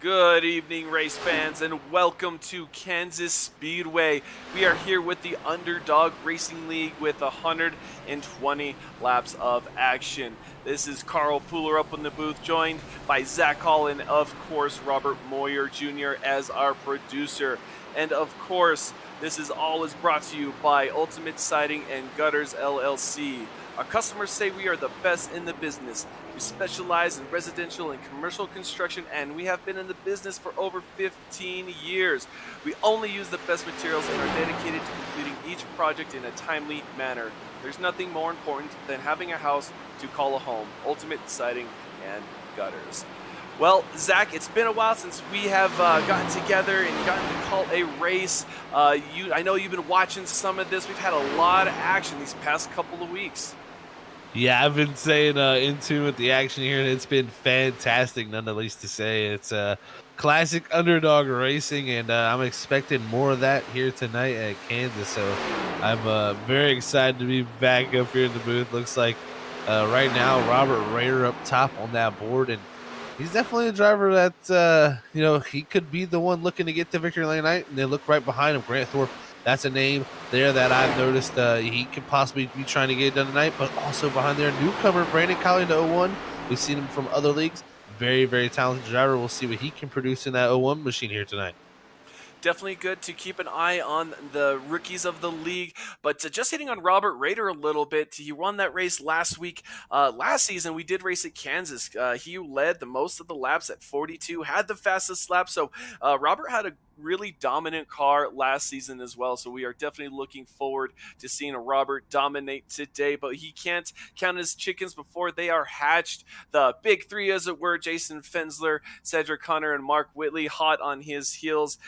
Good evening, race fans, and welcome to Kansas Speedway. We are here with the Underdog Racing League with 120 laps of action. This is Carl Pooler up in the booth, joined by Zach Hall and, of course, Robert Moyer Jr. as our producer. And, of course, this is always brought to you by Ultimate Siding and Gutters LLC. Our customers say we are the best in the business. We specialize in residential and commercial construction, and we have been in the business for over 15 years. We only use the best materials and are dedicated to completing each project in a timely manner. There's nothing more important than having a house to call a home. Ultimate Siding and Gutters. Well, Zach, it's been a while since we have gotten together and gotten to call a race. I know you've been watching some of this. We've had a lot of action these past couple of weeks. Yeah, I've been saying in tune with the action here, and it's been fantastic, none the least to say. It's classic underdog racing, and I'm expecting more of that here tonight at Kansas. So I'm very excited to be back up here in the booth. Looks like right now Robert Rader up top on that board, and he's definitely a driver that he could be the one looking to get to victory lane tonight. And then look right behind him, Grant Thorpe. That's a name there that I've noticed he could possibly be trying to get it done tonight. But also behind there, newcomer Brandon Colley to 01. We've seen him from other leagues. Very, very talented driver. We'll see what he can produce in that 01 machine here tonight. Definitely good to keep an eye on the rookies of the league. But just hitting on Robert Rader a little bit, he won that race last week. Last season, we did race at Kansas. He led the most of the laps at 42, had the fastest lap. So Robert had a really dominant car last season as well. So we are definitely looking forward to seeing a Robert dominate today. But he can't count his chickens before they are hatched. The big three, as it were, Jason Fensler, Cedric Hunter, and Mark Whitley, hot on his heels.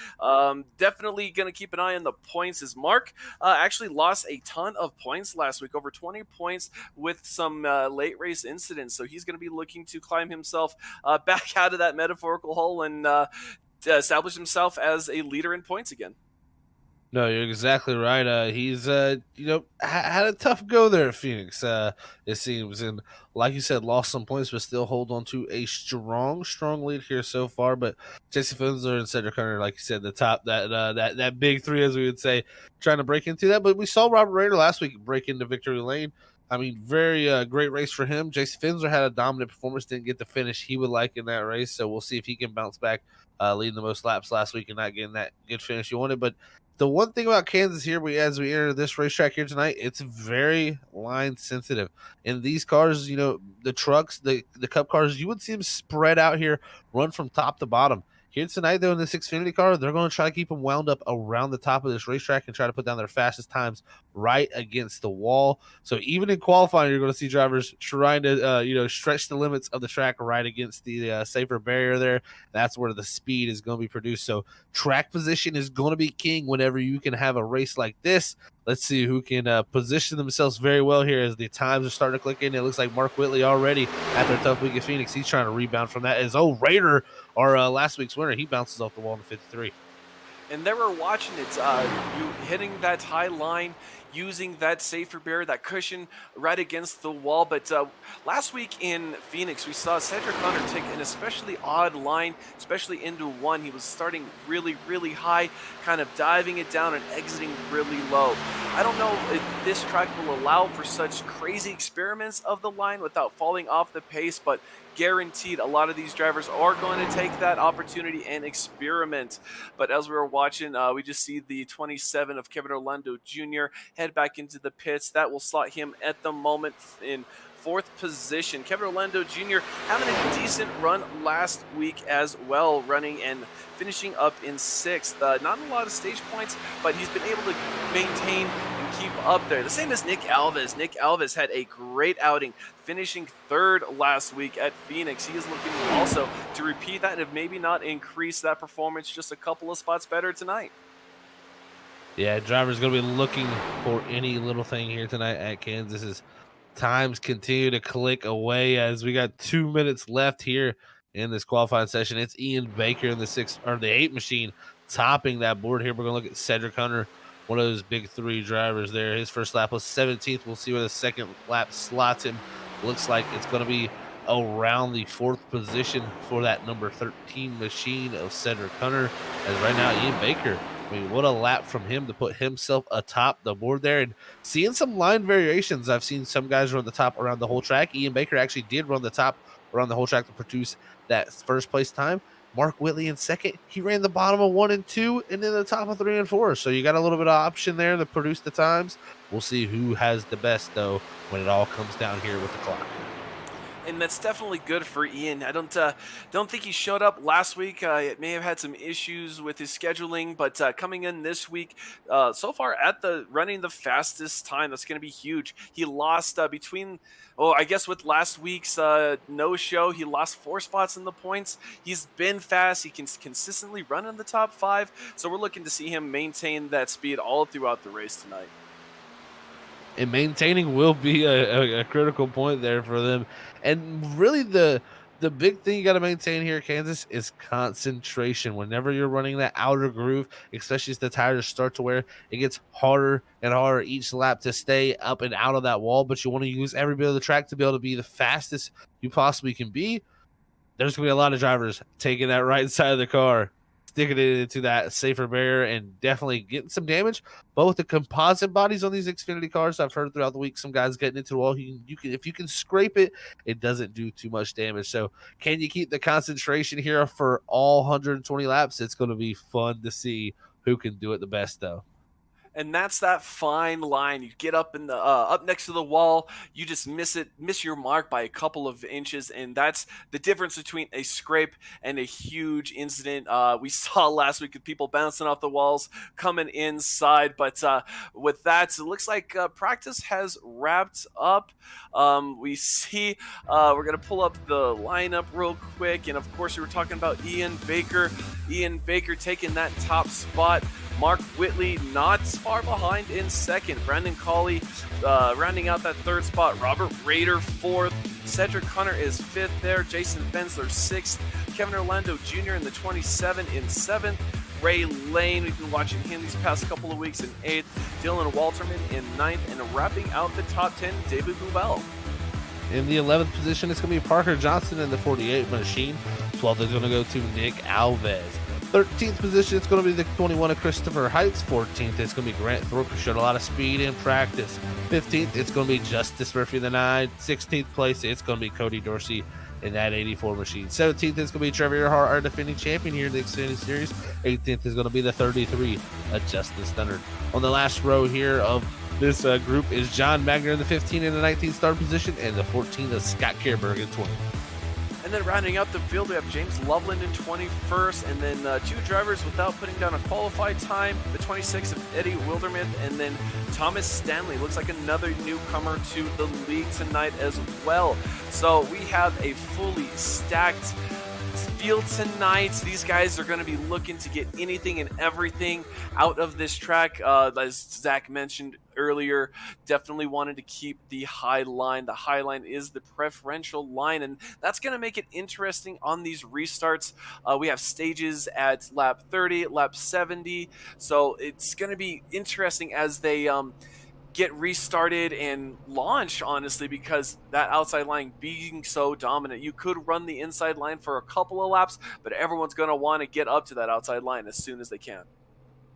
Definitely going to keep an eye on the points, as Mark actually lost a ton of points last week, over 20 points with some late race incidents. So he's going to be looking to climb himself back out of that metaphorical hole and to establish himself as a leader in points again. No, you're exactly right. He's had a tough go there at Phoenix. It seems, and like you said, lost some points, but still hold on to a strong lead here so far. But Jesse Fensler and Cedric Hunter, like you said, the top that big three, as we would say, trying to break into that. But we saw Robert Rader last week break into victory lane. I mean, very great race for him. Jason Fensler had a dominant performance, didn't get the finish he would like in that race. So we'll see if he can bounce back, leading the most laps last week and not getting that good finish he wanted. But the one thing about Kansas here, as we enter this racetrack here tonight, it's very line sensitive. In these cars, the trucks, the Cup cars, you would see them spread out here, run from top to bottom. Here tonight, though, in this Xfinity car, they're going to try to keep them wound up around the top of this racetrack and try to put down their fastest times right against the wall. So even in qualifying, you're going to see drivers trying to, stretch the limits of the track right against the safer barrier there. That's where the speed is going to be produced. So track position is going to be king whenever you can have a race like this. Let's see who can position themselves very well here as the times are starting to click in. It looks like Mark Whitley already, after a tough week at Phoenix, he's trying to rebound from that. As Rader, our last week's winner, he bounces off the wall in the 53. And they were watching it, you hitting that high line, using that safer barrier, that cushion right against the wall. But last week in Phoenix, we saw Cedric Hunter take an especially odd line, especially into one. He was starting really, really high, kind of diving it down and exiting really low. I don't know if this track will allow for such crazy experiments of the line without falling off the pace, but guaranteed a lot of these drivers are going to take that opportunity and experiment. But as we were watching, we just see the 27 of Kevin Orlando Jr. head back into the pits. That will slot him at the moment in fourth position. Kevin Orlando Jr. having a decent run last week as well, running and finishing up in sixth. Not a lot of stage points, but he's been able to maintain and keep up there. The same as Nick Alves. Nick Alves had a great outing, finishing third last week at Phoenix. He is looking also to repeat that and maybe not increase that performance just a couple of spots better tonight. Yeah, driver's going to be looking for any little thing here tonight at Kansas as times continue to click away as we got 2 minutes left here in this qualifying session. It's Ian Baker in the 8 machine topping that board here. We're going to look at Cedric Hunter, one of those big three drivers there. His first lap was 17th. We'll see where the second lap slots him. Looks like it's going to be around the fourth position for that number 13 machine of Cedric Hunter. As right now, Ian Baker, I mean, what a lap from him to put himself atop the board there. And seeing some line variations, I've seen some guys run the top around the whole track. Ian Baker actually did run the top around the whole track to produce that first place time. Mark Whitley in second. He ran the bottom of 1 and 2 and then the top of 3 and 4. So you got a little bit of option there to produce the times. We'll see who has the best, though, when it all comes down here with the clock. And that's definitely good for Ian. I don't think he showed up last week. It may have had some issues with his scheduling, but coming in this week, so far at the running the fastest time, that's going to be huge. He lost between, oh, I guess with last week's no show, he lost 4 spots in the points. He's been fast. He can consistently run in the top 5, so we're looking to see him maintain that speed all throughout the race tonight. And maintaining will be a critical point there for them. And really, the big thing you got to maintain here, Kansas, is concentration. Whenever you're running that outer groove, especially as the tires start to wear, it gets harder and harder each lap to stay up and out of that wall. But you want to use every bit of the track to be able to be the fastest you possibly can be. There's going to be a lot of drivers taking that right side of the car, sticking it into that safer barrier, and definitely getting some damage. But with the composite bodies on these Xfinity cars, I've heard throughout the week some guys getting into the wall. You can if you can scrape it, it doesn't do too much damage. So can you keep the concentration here for all 120 laps? It's going to be fun to see who can do it the best, though. And that's that fine line. You get up in the up next to the wall, you just miss your mark by a couple of inches, and that's the difference between a scrape and a huge incident. We saw last week with people bouncing off the walls, coming inside. But with that, it looks like practice has wrapped up. We see we're gonna pull up the lineup real quick, and of course, we were talking about Ian Baker. Ian Baker taking that top spot. Mark Whitley not far behind in second. Brendan Cawley rounding out that third spot. Robert Rader fourth. Cedric Hunter is fifth there. Jason Fensler sixth. Kevin Orlando Jr. in the 27 in seventh. Ray Lane, we've been watching him these past couple of weeks in eighth. Dylan Walterman in ninth. And wrapping out the top 10, David Bubel. In the 11th position, it's going to be Parker Johnson in the 48 machine. 12th is going to go to Nick Alves. 13th position, it's going to be the 21 of Christopher Heights. 14th, it's going to be Grant Thorpe, who showed a lot of speed in practice. 15th, it's going to be Justice Murphy in the 9. 16th place, it's going to be Cody Dorsey in that 84 machine. 17th is going to be Trevor Earhart, our defending champion here in the Xfinity Series. 18th is going to be the 33 of Justin Stunnard. On the last row here of this group is John Magner in the 15 and the 19th start position, and the 14th is Scott Kerberg in 20. And then rounding out the field, we have James Loveland in 21st, and then 2 drivers without putting down a qualified time. The 26th of Eddie Wildermuth, and then Thomas Stanley. Looks like another newcomer to the league tonight as well. So we have a fully stacked field tonight. These guys are going to be looking to get anything and everything out of this track. As Zach mentioned earlier, definitely wanted to keep the high line. The high line is the preferential line, and that's going to make it interesting on these restarts. We have stages at lap 30, lap 70, so it's going to be interesting as they get restarted and launch, honestly, because that outside line being so dominant. You could run the inside line for a couple of laps, but everyone's going to want to get up to that outside line as soon as they can.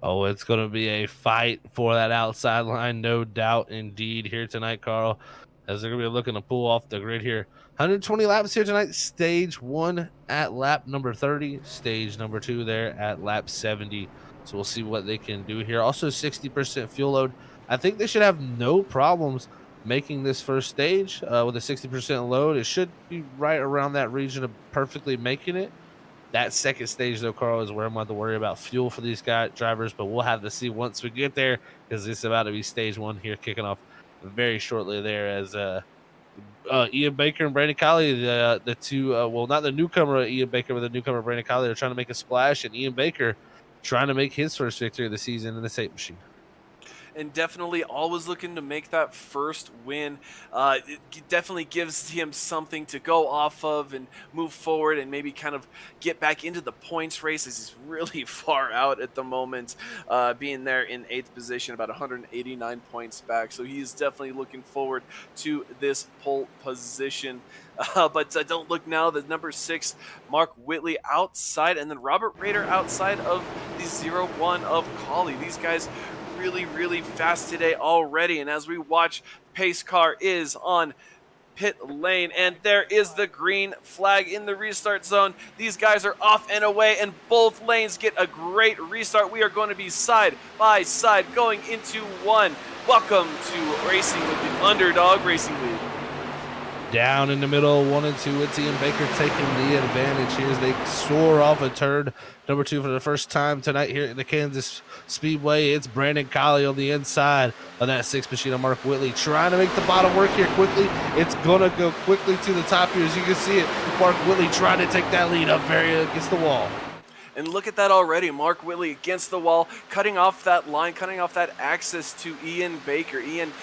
Oh, it's going to be a fight for that outside line, no doubt indeed, here tonight, Carl, as they're going to be looking to pull off the grid here. 120 laps here tonight. Stage 1 at lap number 30. Stage number 2 there at lap 70. So we'll see what they can do here. Also, 60% fuel load. I think they should have no problems making this first stage with a 60% load. It should be right around that region of perfectly making it. That second stage, though, Carl, is where I'm going to worry about fuel for these drivers, but we'll have to see once we get there, because it's about to be stage 1 here, kicking off very shortly there, as Ian Baker and Brandon Colley, the two, well, not the newcomer Ian Baker, but the newcomer Brandon Colley, are trying to make a splash, and Ian Baker trying to make his first victory of the season in the 8 machine. and definitely always looking to make that first win. Definitely gives him something to go off of and move forward and maybe kind of get back into the points race as he's really far out at the moment, being there in eighth position, about 189 points back. So he's definitely looking forward to this pole position. But don't look now. The number 6, Mark Whitley outside, and then Robert Rader outside of the 0-1 of Collie. These guys really, really fast today already. And as we watch, pace car is on pit lane, and there is the green flag in the restart zone. These guys are off and away, and both lanes get a great restart. We are going to be side by side going into one. Welcome to racing with the Underdog Racing League. Down in the middle, 1 and 2 with Ian Baker taking the advantage here as they soar off a turn number 2 for the first time tonight here at the Kansas Speedway. It's Brandon Colley on the inside of that 6 machine of Mark Whitley, trying to make the bottom work here quickly. It's going to go quickly to the top here. As you can see it, Mark Whitley trying to take that lead up very against the wall. And look at that already. Mark Whitley against the wall, cutting off that line, cutting off that access to Ian Baker. Ian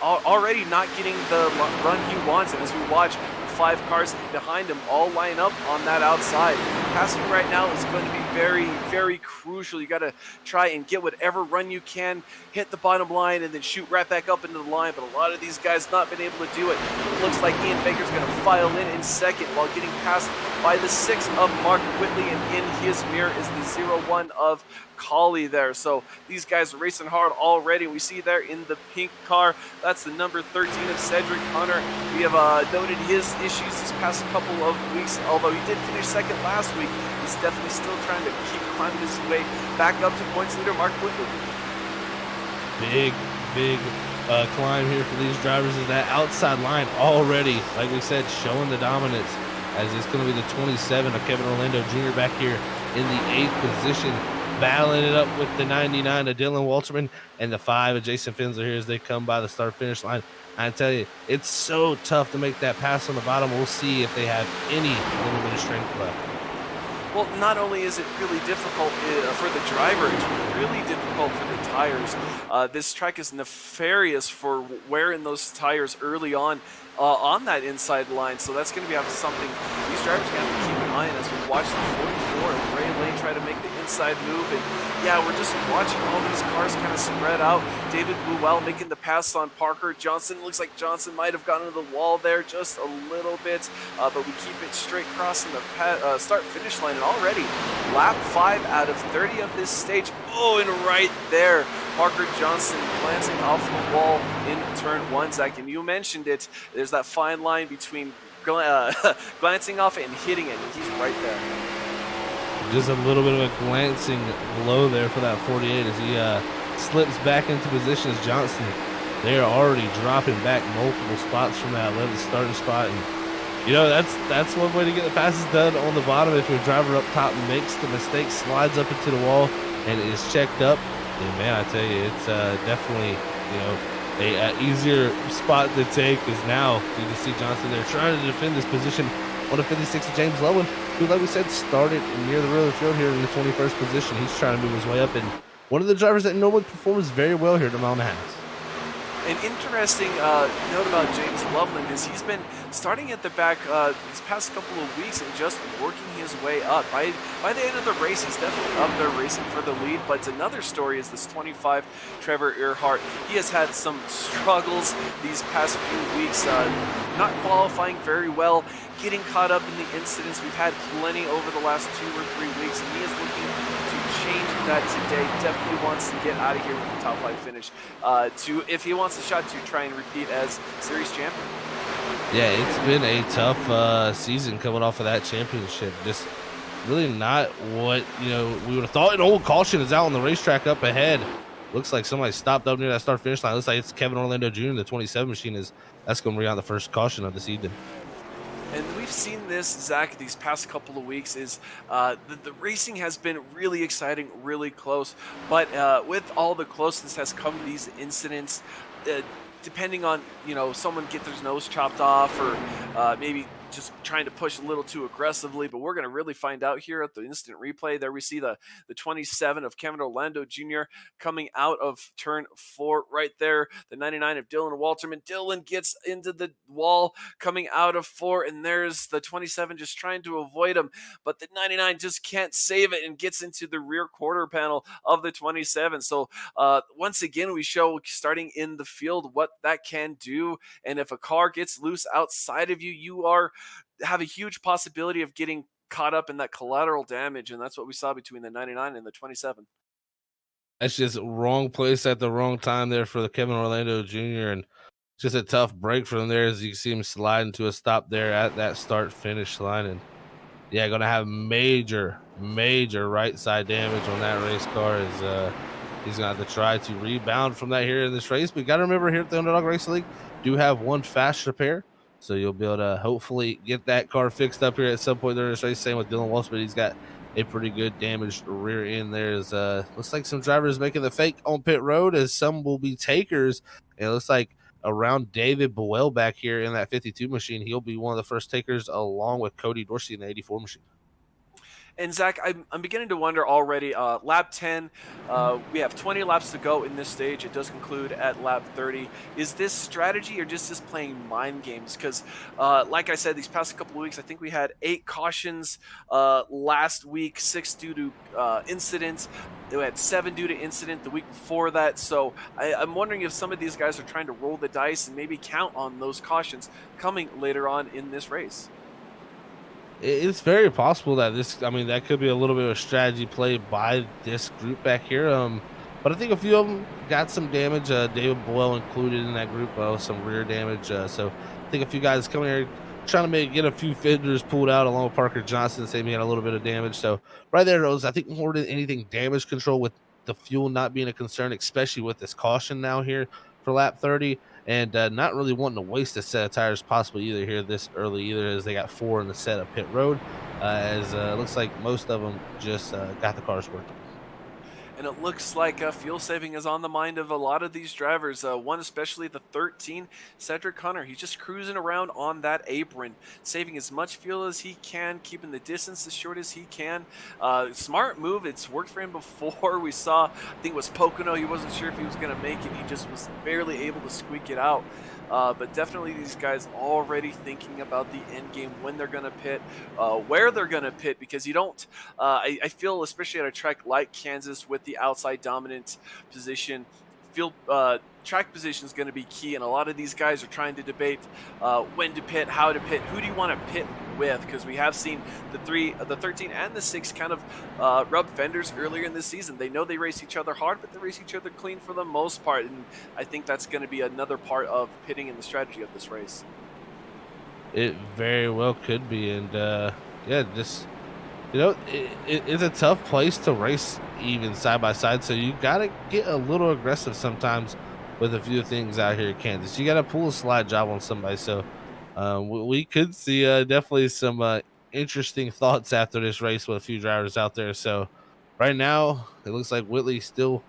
already not getting the run he wants. And as we watch, 5 cars behind him all line up on that outside. Passing right now is going to be very, very crucial. You got to try and get whatever run you can, hit the bottom line, and then shoot right back up into the line. But a lot of these guys not been able to do it. It looks like Ian Baker's going to file in second while getting passed by the 6 of Mark Whitley, and in his mirror is the 0-1 of Collie there. So these guys are racing hard already. We see there in the pink car, that's the number 13 of Cedric Hunter. We have noted his issues this past couple of weeks, although he did finish second last week. He's definitely still trying to keep climbing his way back up to points leader Mark Whitley. Big climb here for these drivers is that outside line already, like we said, showing the dominance, as it's going to be the 27 of Kevin Orlando Jr. back here in the 8th position, battling it up with the 99 of Dylan Walterman and the 5 of Jason Finsler here as they come by the start-finish line. I tell you, it's so tough to make that pass on the bottom. We'll see if they have any little bit of strength left. Well, not only is it really difficult for the driver, it's really difficult for the tires. This track is nefarious for wearing those tires early on that inside line, so that's going to be something these drivers are going to have to keep in mind as we watch the 44 and Ray Lane try to make the inside move. And yeah, we're just watching all these cars kind of spread out. David Buell making the pass on Parker Johnson. Looks like Johnson might have gotten to the wall there just a little bit, but we keep it straight crossing the start-finish line. And already lap 5 out of 30 of this stage. Oh, and right there, Parker Johnson glancing off the wall in turn 1, Zach. And you mentioned it. There's that fine line between glancing off it and hitting it, and he's right there. Just a little bit of a glancing blow there for that 48 as he slips back into position as Johnson. They are already dropping back multiple spots from that 11th starting spot. And, you know, that's one way to get the passes done on the bottom. If your driver up top makes the mistake, slides up into the wall, and is checked up, then, man, I tell you, it's definitely, you know, a easier spot to take, is now you can see Johnson there trying to defend this position on the 56 of James Lowen, who, like we said, started near the rear of the field here in the 21st position. He's trying to move his way up, and one of the drivers that normally performs very well here at the mile and a half. An interesting note about James Loveland is he's been starting at the back these past couple of weeks and just working his way up. By the end of the race, he's definitely up there racing for the lead. But another story is this 25, Trevor Earhart. He has had some struggles these past few weeks, not qualifying very well, getting caught up in the incidents. We've had plenty over the last 2 or 3 weeks, and he is looking to change that today. Definitely wants to get out of here with the top 5 finish if he wants a shot to try and repeat as series champion. Yeah, it's been a tough season coming off of that championship. Just really not what, you know, we would have thought. An old caution is out on the racetrack up ahead. Looks like somebody stopped up near that start finish line. Looks like it's Kevin Orlando Jr. The 27 machine that's going to bring out the first caution of the season. And we've seen this, Zach, these past couple of weeks is the racing has been really exciting, really close. But with all the closeness has come these incidents. Depending on, you know, someone get their nose chopped off or maybe just trying to push a little too aggressively, but we're going to really find out here at the instant replay. There we see the 27 of Kevin Orlando Jr. coming out of turn 4 right there. The 99 of Dylan Walterman. Dylan gets into the wall coming out of 4, and there's the 27 just trying to avoid him, but the 99 just can't save it and gets into the rear quarter panel of the 27. So once again, we show starting in the field what that can do, and if a car gets loose outside of you, you have a huge possibility of getting caught up in that collateral damage, and that's what we saw between the 99 and the 27. That's just wrong place at the wrong time there for the Kevin Orlando Jr. and just a tough break from there as you can see him slide into a stop there at that start finish line. And yeah, gonna have major right side damage on that race car as he's gonna have to try to rebound from that here in this race. But you gotta remember here at the Underdog Racing League, do have one fast repair. So you'll be able to hopefully get that car fixed up here at some point during this race. Same with Dylan Walsh, but he's got a pretty good damaged rear end there. As looks like some drivers making the fake on pit road, as some will be takers. And it looks like around David Boel back here in that 52 machine, he'll be one of the first takers along with Cody Dorsey in the 84 machine. And Zach, I'm beginning to wonder already. Lap 10, we have 20 laps to go in this stage. It does conclude at lap 30. Is this strategy or just playing mind games? Because, like I said, these past couple of weeks, I think we had 8 cautions last week, 6 due to incidents. We had 7 due to incident the week before that. So I'm wondering if some of these guys are trying to roll the dice and maybe count on those cautions coming later on in this race. It's very possible that I mean, that could be a little bit of a strategy play by this group back here. But I think a few of them got some damage. David Boyle included in that group, some rear damage. So I think a few guys coming here trying to get a few fenders pulled out along with Parker Johnson. Same, he had a little bit of damage. So right there, Rose, I think more than anything, damage control with the fuel not being a concern, especially with this caution now here for lap 30. And not really wanting to waste a set of tires possibly either here this early either, as they got 4 in the set of pit road, as looks like most of them just got the cars working. And it looks like fuel saving is on the mind of a lot of these drivers. One especially the 13, Cedric Hunter. He's just cruising around on that apron, saving as much fuel as he can, keeping the distance as short as he can. Smart move. It's worked for him before. We saw, I think it was Pocono. He wasn't sure if he was going to make it. He just was barely able to squeak it out. But definitely these guys already thinking about the end game, when they're going to pit, where they're going to pit, because you don't, I feel, especially at a track like Kansas with the outside dominant position, field track position is going to be key, and a lot of these guys are trying to debate when to pit, how to pit, who do you want to pit with, because we have seen the 13 and the 6 kind of rub fenders earlier in this season. They know they race each other hard, but they race each other clean for the most part, and I think that's going to be another part of pitting in the strategy of this race. It very well could be. And yeah, just it's a tough place to race even side by side. So you got to get a little aggressive sometimes with a few things out here in Kansas. You got to pull a slide job on somebody. So we could see definitely some interesting thoughts after this race with a few drivers out there. So right now, it looks like Whitley's still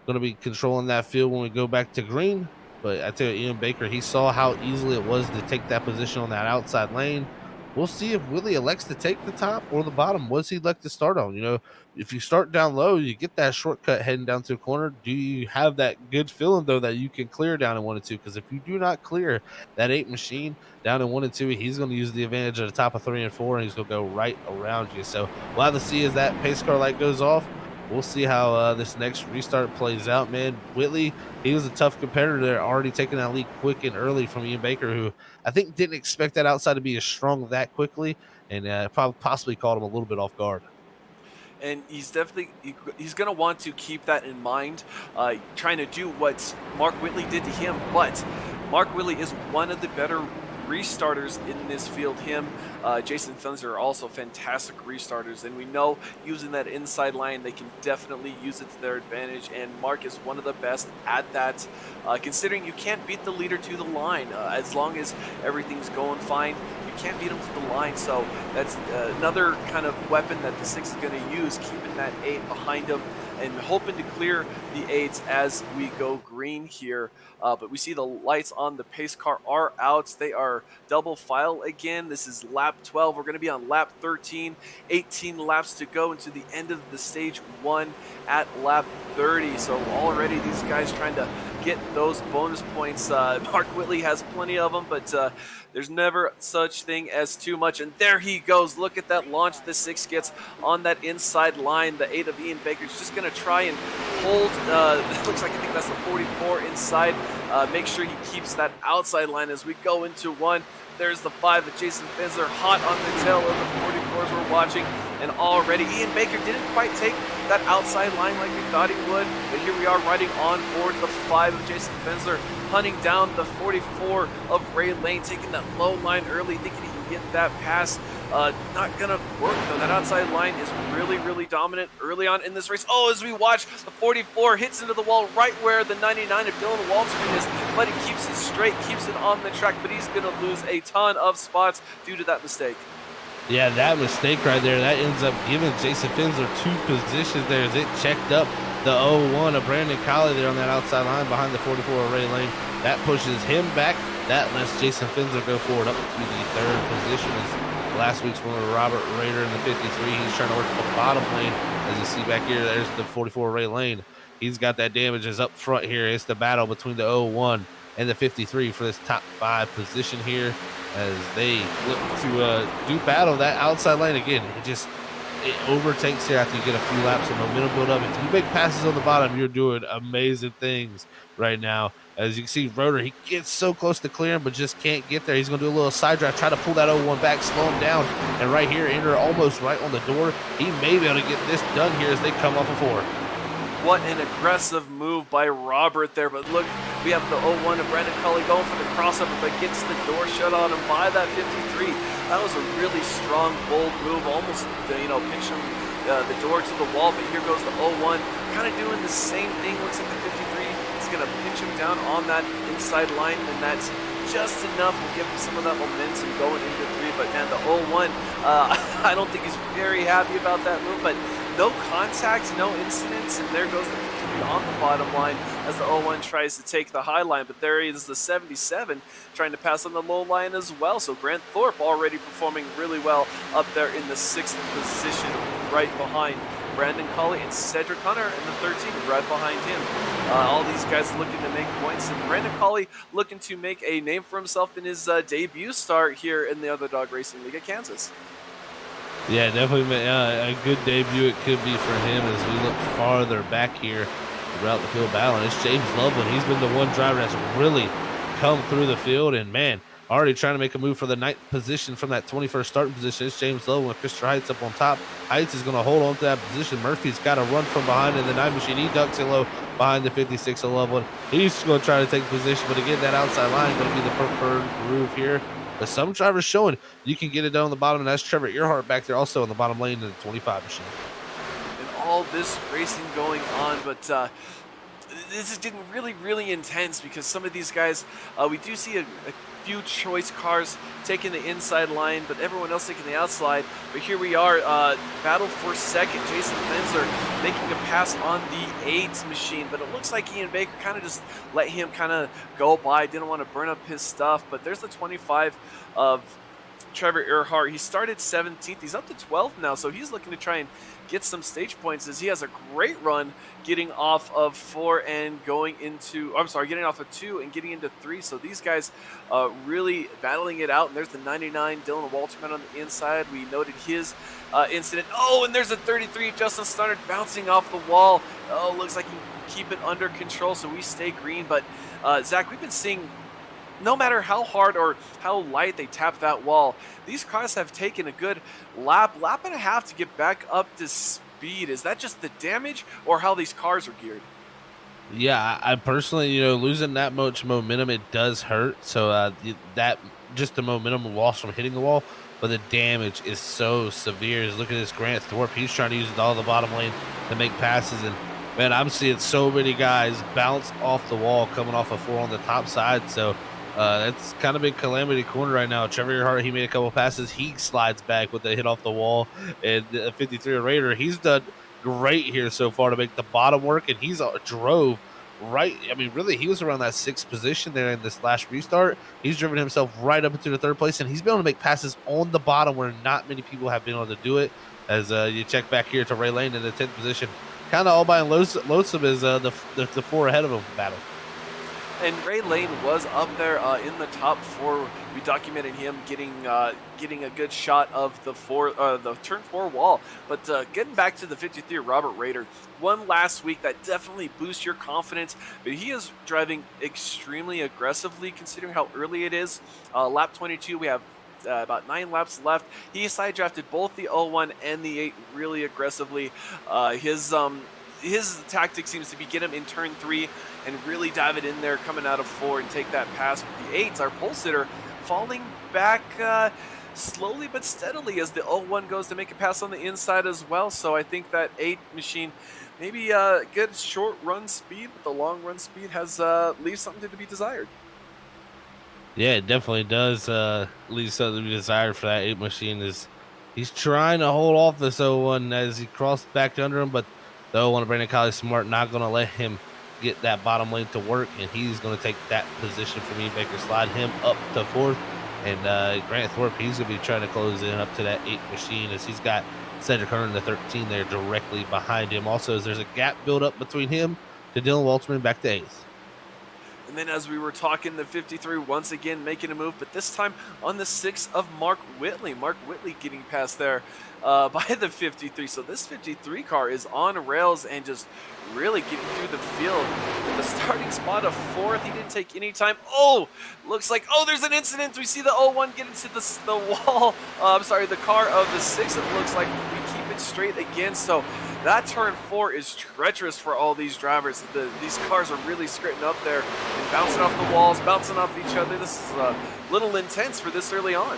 going to be controlling that field when we go back to green. But I tell you, Ian Baker, he saw how easily it was to take that position on that outside lane. We'll see if Willie elects to take the top or the bottom. What's he like to start on? If you start down low, you get that shortcut heading down to the corner. Do you have that good feeling, though, that you can clear down in 1 and 2? Because if you do not clear that 8 machine down in 1 and 2, he's going to use the advantage at the top of 3 and 4, and he's going to go right around you. So we'll have to see as that pace car light goes off. We'll see how this next restart plays out, man. Whitley, he was a tough competitor there, already taking that lead quick and early from Ian Baker, who I think didn't expect that outside to be as strong that quickly, and probably possibly caught him a little bit off guard. And he's definitely he's going to want to keep that in mind, trying to do what Mark Whitley did to him. But Mark Whitley is one of the better restarters in this field. Him, Jason Thunzer are also fantastic restarters, and we know using that inside line, they can definitely use it to their advantage, and Mark is one of the best at that, considering you can't beat the leader to the line. As long as everything's going fine, you can't beat him to the line. So that's another kind of weapon that the 6 is going to use, keeping that 8 behind him and hoping to clear the 8s as we go green here. But we see the lights on the pace car are out. They are double file again. This is lap 12. We're going to be on lap 13. 18 laps to go into the end of the stage 1 at lap 30. So already these guys trying to get those bonus points. Mark Whitley has plenty of them, but there's never such thing as too much. And there he goes. Look at that launch the 6 gets on that inside line. The 8 of Ian Baker's just going to try and hold. It looks like I think that's the 44 inside. Make sure he keeps that outside line as we go into 1. There's the 5 of Jason Fensler, hot on the tail of the 44s we're watching. And already Ian Baker didn't quite take that outside line like we thought he would. But here we are riding on board the 5 of Jason Fensler, hunting down the 44 of Ray Lane, taking that low line early, thinking he can get that pass. Not gonna work though. That outside line is really, really dominant early on in this race. Oh, as we watch, the 44 hits into the wall right where the 99 of Dylan Walterman is, but he keeps it straight, keeps it on the track, but he's gonna lose a ton of spots due to that mistake. Yeah, that mistake right there, that ends up giving Jason Fensler 2 positions there as it checked up the 0-1 of Brandon Colley there on that outside line behind the 44 of Ray Lane. That pushes him back. That lets Jason Fensler go forward up to the 3rd position. As last week's winner, Robert Rader in the 53, he's trying to work the bottom lane. As you see back here, there's the 44 of Ray Lane. He's got that damages up front here. It's the battle between the 0-1 and the 53 for this top 5 position here as they look to do battle that outside lane again. It overtakes here after you get a few laps of momentum build up. If you make passes on the bottom, you're doing amazing things right now. As you can see, Rotor, he gets so close to clearing, but just can't get there. He's going to do a little side drive, try to pull that 0-1 back, slow him down. And right here, enter almost right on the door. He may be able to get this done here as they come off of 4. What an aggressive move by Robert there. But look, we have the 0-1 of Brandon Colley going for the crossover, but gets the door shut on him by that 53. That was a really strong, bold move, almost, pinching the door to the wall. But here goes the 0-1, kind of doing the same thing. Looks like the 53 is going to pinch him down on that inside line, and that's just enough to give him some of that momentum going into 3. But man, the 0-1, I don't think he's very happy about that move, but no contact, no incidents, and there goes the 53 on the bottom line as the 0-1 tries to take the high line, but there is the 77 trying to pass on the low line as well. So Grant Thorpe already performing really well up there in the 6th position, right behind Brandon Colley and Cedric Hunter in the 13 right behind him. All these guys looking to make points, and Brandon Colley looking to make a name for himself in his debut start here in the Underdog Racing League at Kansas. Yeah, definitely a good debut it could be for him as we look farther back here throughout the field battle. And it's James Loveland. He's been the one driver that's really come through the field, and man, already trying to make a move for the 9th position from that 21st starting position. It's James Loveland with Christopher Heights up on top. Heights is going to hold on to that position. Murphy's got to run from behind in the 9 machine. He ducks it low behind the 56 of Loveland. He's going to try to take position, but again, that outside line going to be the preferred groove here. But some drivers showing you can get it down on the bottom, and that's Trevor Earhart back there also in the bottom lane in the 25 machine. And all this racing going on, but this is getting really, really intense because some of these guys, we do see a few choice cars taking the inside line, but everyone else taking the outside. But here we are, battle for second. Jason Fensler making a pass on the 8 machine, but it looks like Ian Baker kind of just let him kind of go by, didn't want to burn up his stuff. But there's the 25 of Trevor Earhart. He started 17th. He's up to 12th now, so he's looking to try and get some stage points as he has a great run getting off of 4 and getting off of 2 and getting into 3. So these guys really battling it out. And there's the 99 Dylan Walterman on the inside. We noted his incident. Oh, and there's a 33 Justin Stunnard bouncing off the wall. Oh, looks like he can keep it under control, so we stay green. But Zach, we've been seeing, no matter how hard or how light they tap that wall, these cars have taken a good lap and a half to get back up to speed. Is that just the damage or how these cars are geared? Yeah, I personally, losing that much momentum, it does hurt. So that just the momentum loss from hitting the wall, but the damage is so severe. Look at this Grant Thorpe. He's trying to use all the bottom lane to make passes, and man, I'm seeing so many guys bounce off the wall coming off of 4 on the top side. So That's kind of been calamity corner right now. Trevor Earhart, he made a couple passes. He slides back with a hit off the wall. And 53 Raider, he's done great here so far to make the bottom work. And he's drove right. I mean, really, he was around that sixth position there in this last restart. He's driven himself right up into the third place, and he's been able to make passes on the bottom where not many people have been able to do it. As you check back here to Ray Lane in the 10th position, kind of all by lonesome as the four ahead of him battle. And Ray Lane was up there in the top four. We documented him getting a good shot of the turn four wall. But getting back to the 53 Robert Rader, one last week that definitely boosts your confidence. But he is driving extremely aggressively considering how early it is. Lap 22, we have about 9 laps left. He side drafted both the 01 and the 8 really aggressively. His tactic seems to be get him in turn 3 and really dive it in there coming out of 4 and take that pass. With the 8s, our pole sitter falling back slowly but steadily as the 01 goes to make a pass on the inside as well. So I think that 8 machine maybe good short run speed, but the long run speed has leaves something to be desired. Yeah, it definitely does leave something to be desired for that 8 machine. Is he's trying to hold off this 01 as he crossed back under him, but the 01 of Brandon Colley Smart not going to let him get that bottom lane to work, and he's going to take that position for me. Baker slide him up to 4th, and Grant Thorpe, he's going to be trying to close in up to that 8 machine as he's got Cedric Hearn in the 13 there directly behind him. Also, as there's a gap built up between him to Dylan Walterman back to 8th. And then as we were talking, the 53 once again making a move, but this time on the 6 of Mark Whitley. Mark Whitley getting past there by the 53. So this 53 car is on rails and just really getting through the field. With the starting spot of 4th, he didn't take any time. Oh, looks like, there's an incident. We see the 01 get into the wall. I'm sorry, the car of the 6. It looks like we keep it straight again. So that turn 4 is treacherous for all these drivers. These cars are really skirting up there and bouncing off the walls, bouncing off each other. This is a little intense for this early on.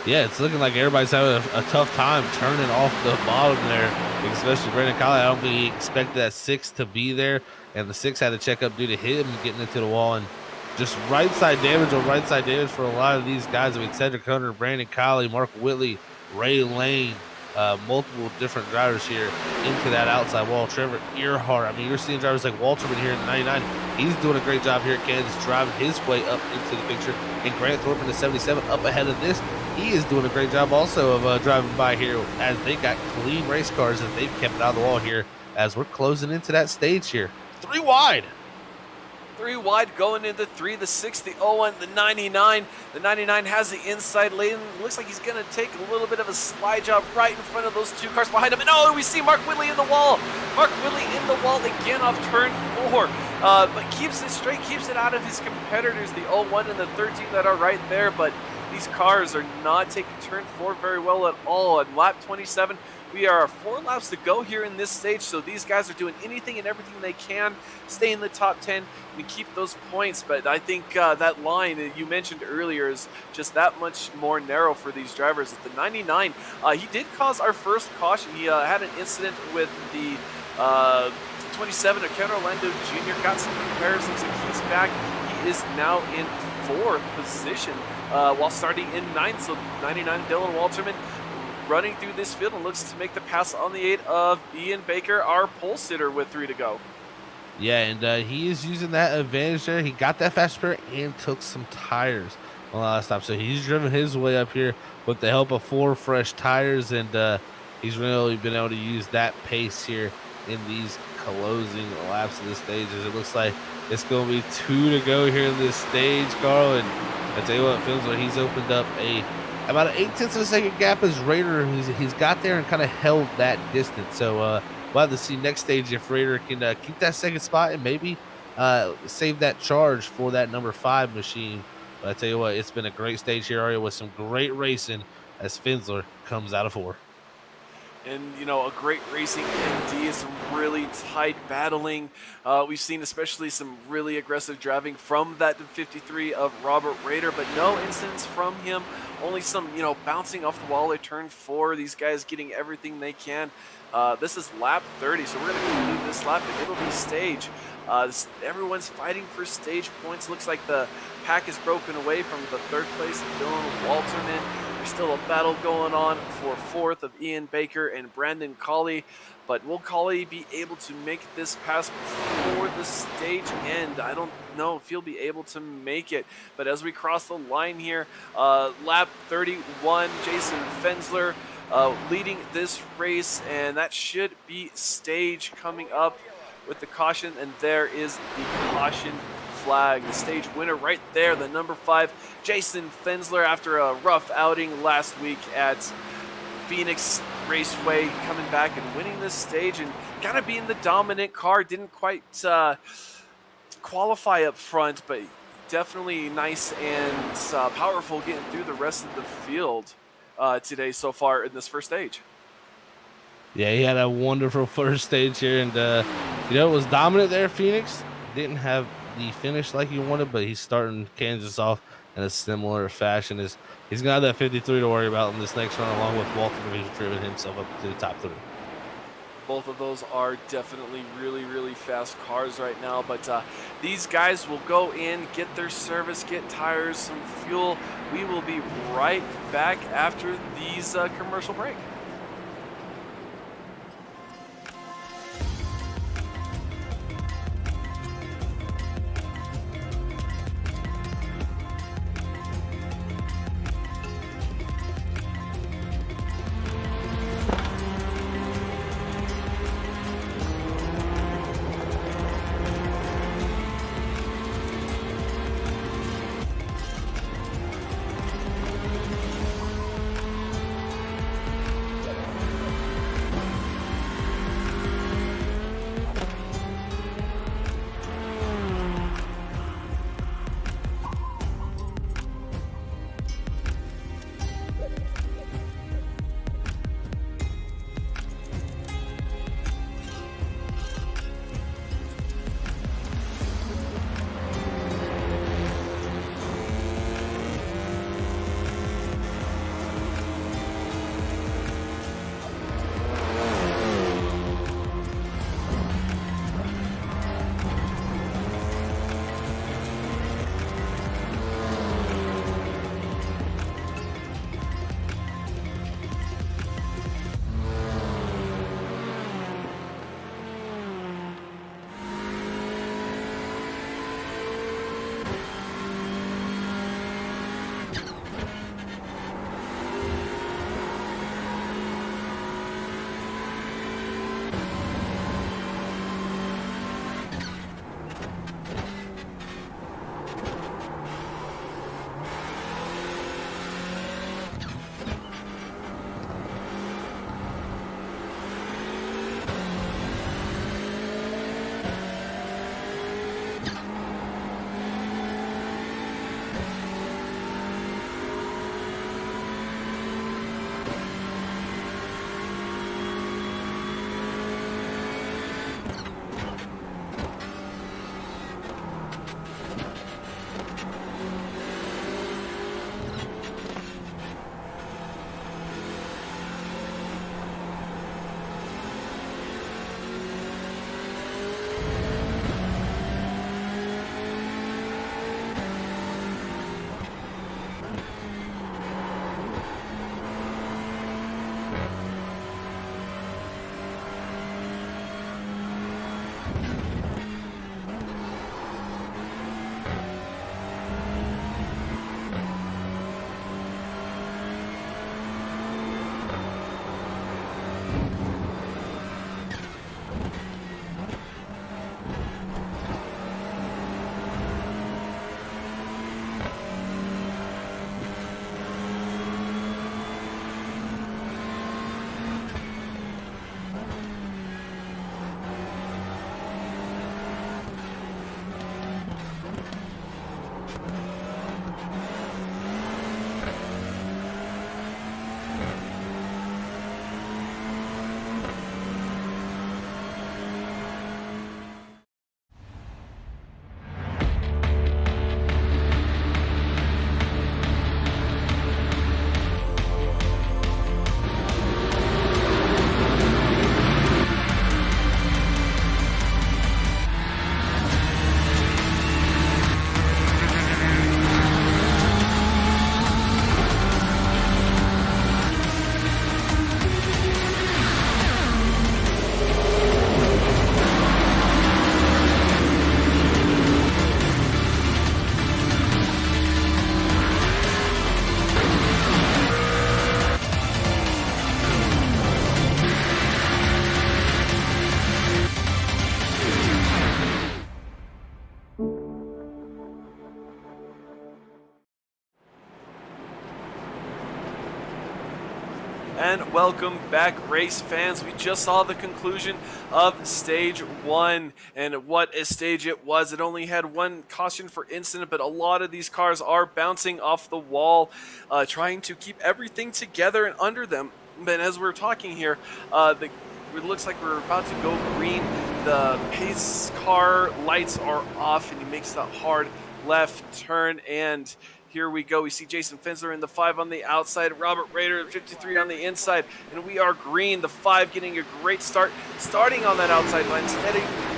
Yeah, it's looking like everybody's having a tough time turning off the bottom there, especially Brandon Colley. I don't think he expected that 6 to be there, and the 6 had to check up due to him getting into the wall. And just right side damage on right side damage for a lot of these guys. I mean, Cedric Hunter, Brandon Colley, Mark Whitley, Ray Lane, multiple different drivers here into that outside wall. Trevor Earhart. I mean, you're seeing drivers like Walterman here in the 99. He's doing a great job here at Kansas, driving his way up into the picture. And Grant Thorpe in the 77 up ahead of this. He is doing a great job also of driving by here as they got clean race cars that they've kept out of the wall here as we're closing into that stage here. 3 wide. 3 wide going into 3, the 6, the 01, the 99. The 99 has the inside lane. Looks like he's going to take a little bit of a slide job right in front of those 2 cars behind him. And we see Mark Whitley in the wall. Mark Whitley in the wall again off turn 4. But keeps it straight, keeps it out of his competitors, the 01 and the 13 that are right there. But these cars are not taking turn 4 very well at all. On lap 27, we are 4 laps to go here in this stage, so these guys are doing anything and everything they can, stay in the top 10 and keep those points. But I think that line that you mentioned earlier is just that much more narrow for these drivers. At the 99, he did cause our first caution. He had an incident with the 27 of Ken Orlando Jr. Got some repairs. Looks like he's back. He is now in 4th position while starting in 9th. So 99 Dylan Walterman running through this field and looks to make the pass on the 8 of Ian Baker, our pole sitter, with 3 to go. Yeah, and he is using that advantage there. He got that fast repair and took some tires on the last stop. So he's driven his way up here with the help of 4 fresh tires, and he's really been able to use that pace here in these closing laps of the stage. As it looks like it's going to be 2 to go here in this stage, Carl. And I tell you what, Filmsler, he's opened up about an 0.8 of a second gap as Raider. He's got there and kind of held that distance. So we'll have to see next stage if Raider can keep that second spot and maybe save that charge for that number 5 machine. But I tell you what, it's been a great stage here, Aria, with some great racing as Finsler comes out of 4. And, a great racing indeed, some really tight battling. We've seen especially some really aggressive driving from that 53 of Robert Rader, but no incidents from him. Only some, bouncing off the wall at turn 4. These guys getting everything they can. This is lap 30, so we're going to conclude this lap, and it'll be stage Everyone's fighting for stage points. Looks like the pack is broken away from the third place of Dylan Walterman. There's still a battle going on for fourth of Ian Baker and Brandon Colley. But will Colley be able to make this pass before the stage end? I don't know if he'll be able to make it. But as we cross the line here, lap 31, Jason Fensler leading this race, and that should be stage coming up with the caution, and there is the caution flag. The stage winner right there, the number 5, Jason Fensler, after a rough outing last week at Phoenix Raceway, coming back and winning this stage and kind of being the dominant car. Didn't quite qualify up front, but definitely nice and powerful getting through the rest of the field today so far in this first stage. Yeah, he had a wonderful first stage here, and it was dominant there. Phoenix didn't have the finish like he wanted, but he's starting Kansas off in a similar fashion. He's gonna have that 53 to worry about in this next run, along with Walter, who's driven himself up to the top 3. Both of those are definitely really, really fast cars right now, but these guys will go in, get their service, get tires, some fuel. We will be right back after these commercial break. And welcome back, race fans. We just saw the conclusion of stage one, and what a stage it was. It only had one caution for incident, but a lot of these cars are bouncing off the wall, trying to keep everything together and under them. But as we're talking here, it looks like we're about to go green. The pace car lights are off, and he makes that hard left turn, and here we go. We see Jason Fensler in the 5 on the outside, Robert Rader at 53 on the inside, and we are green. The 5 getting a great start, starting on that outside line.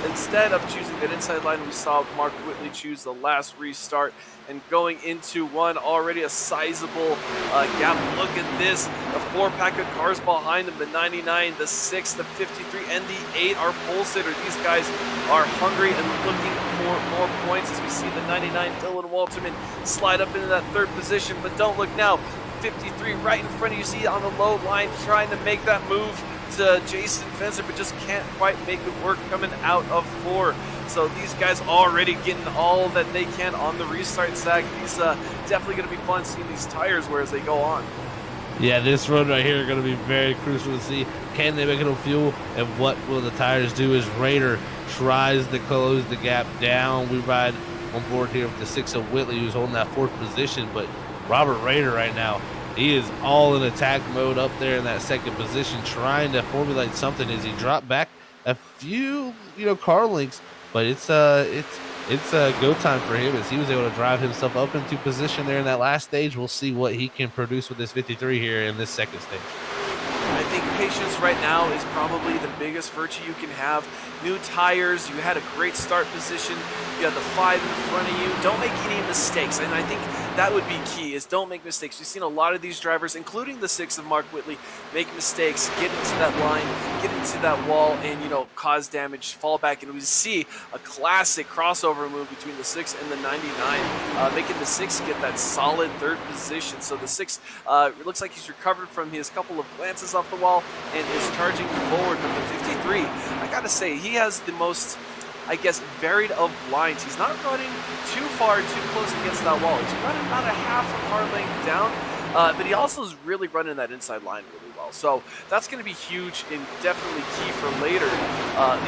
Instead of choosing that inside line, we saw Mark Whitley choose the last restart and going into one, already a sizable gap. Look at this, the 4-pack of cars behind him, the 99, the 6, the 53, and the 8 are pole sitter. These guys are hungry and looking for more points, as we see the 99 Dylan Walterman slide up into that 3rd position, but don't look now. 53 right in front of you, see on the low line, trying to make that move to Jason Fensler, but just can't quite make it work, coming out of 4. So these guys already getting all that they can on the restart, Zach. These definitely going to be fun seeing these tires where as they go on. Yeah, this run right here is going to be very crucial to see. Can they make it on fuel, and what will the tires do as Raider tries to close the gap down? We ride on board here with the 6 of Whitley, who's holding that 4th position, but Robert Raider right now, he is all in attack mode up there in that 2nd position, trying to formulate something as he dropped back a few, car lengths, but it's go time for him as he was able to drive himself up into position there in that last stage. We'll see what he can produce with this 53 here in this 2nd stage. I think patience right now is probably the biggest virtue you can have. New tires, you had a great start position, you had the 5 in front of you. Don't make any mistakes, and I think that would be key, is don't make mistakes. We've seen a lot of these drivers, including the 6 of Mark Whitley, make mistakes, get into that line, get into that wall, and cause damage, fall back, and we see a classic crossover move between the 6 and the 99, making the 6 get that solid 3rd position. So the 6, it looks like he's recovered from his couple of glances off the wall and is charging forward with the 53. I gotta say, he has the most, I guess, varied of lines. He's not running too far, too close against that wall. He's running about a half a car length down, but he also is really running that inside line really well. So that's going to be huge and definitely key for later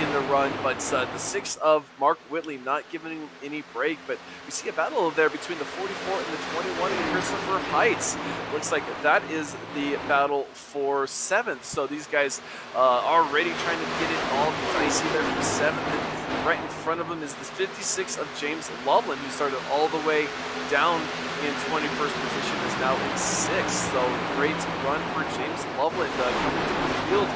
in the run. But the 6 of Mark Whitley not giving him any break. But we see a battle there between the 44 and the 21 and Christopher Heights. Looks like that is the battle for 7th. So these guys already trying to get it all dicey there for 7th. And right in front of him is the 56 of James Loveland, who started all the way down in 21st position, is now in 6th. So great run for James Loveland coming to the field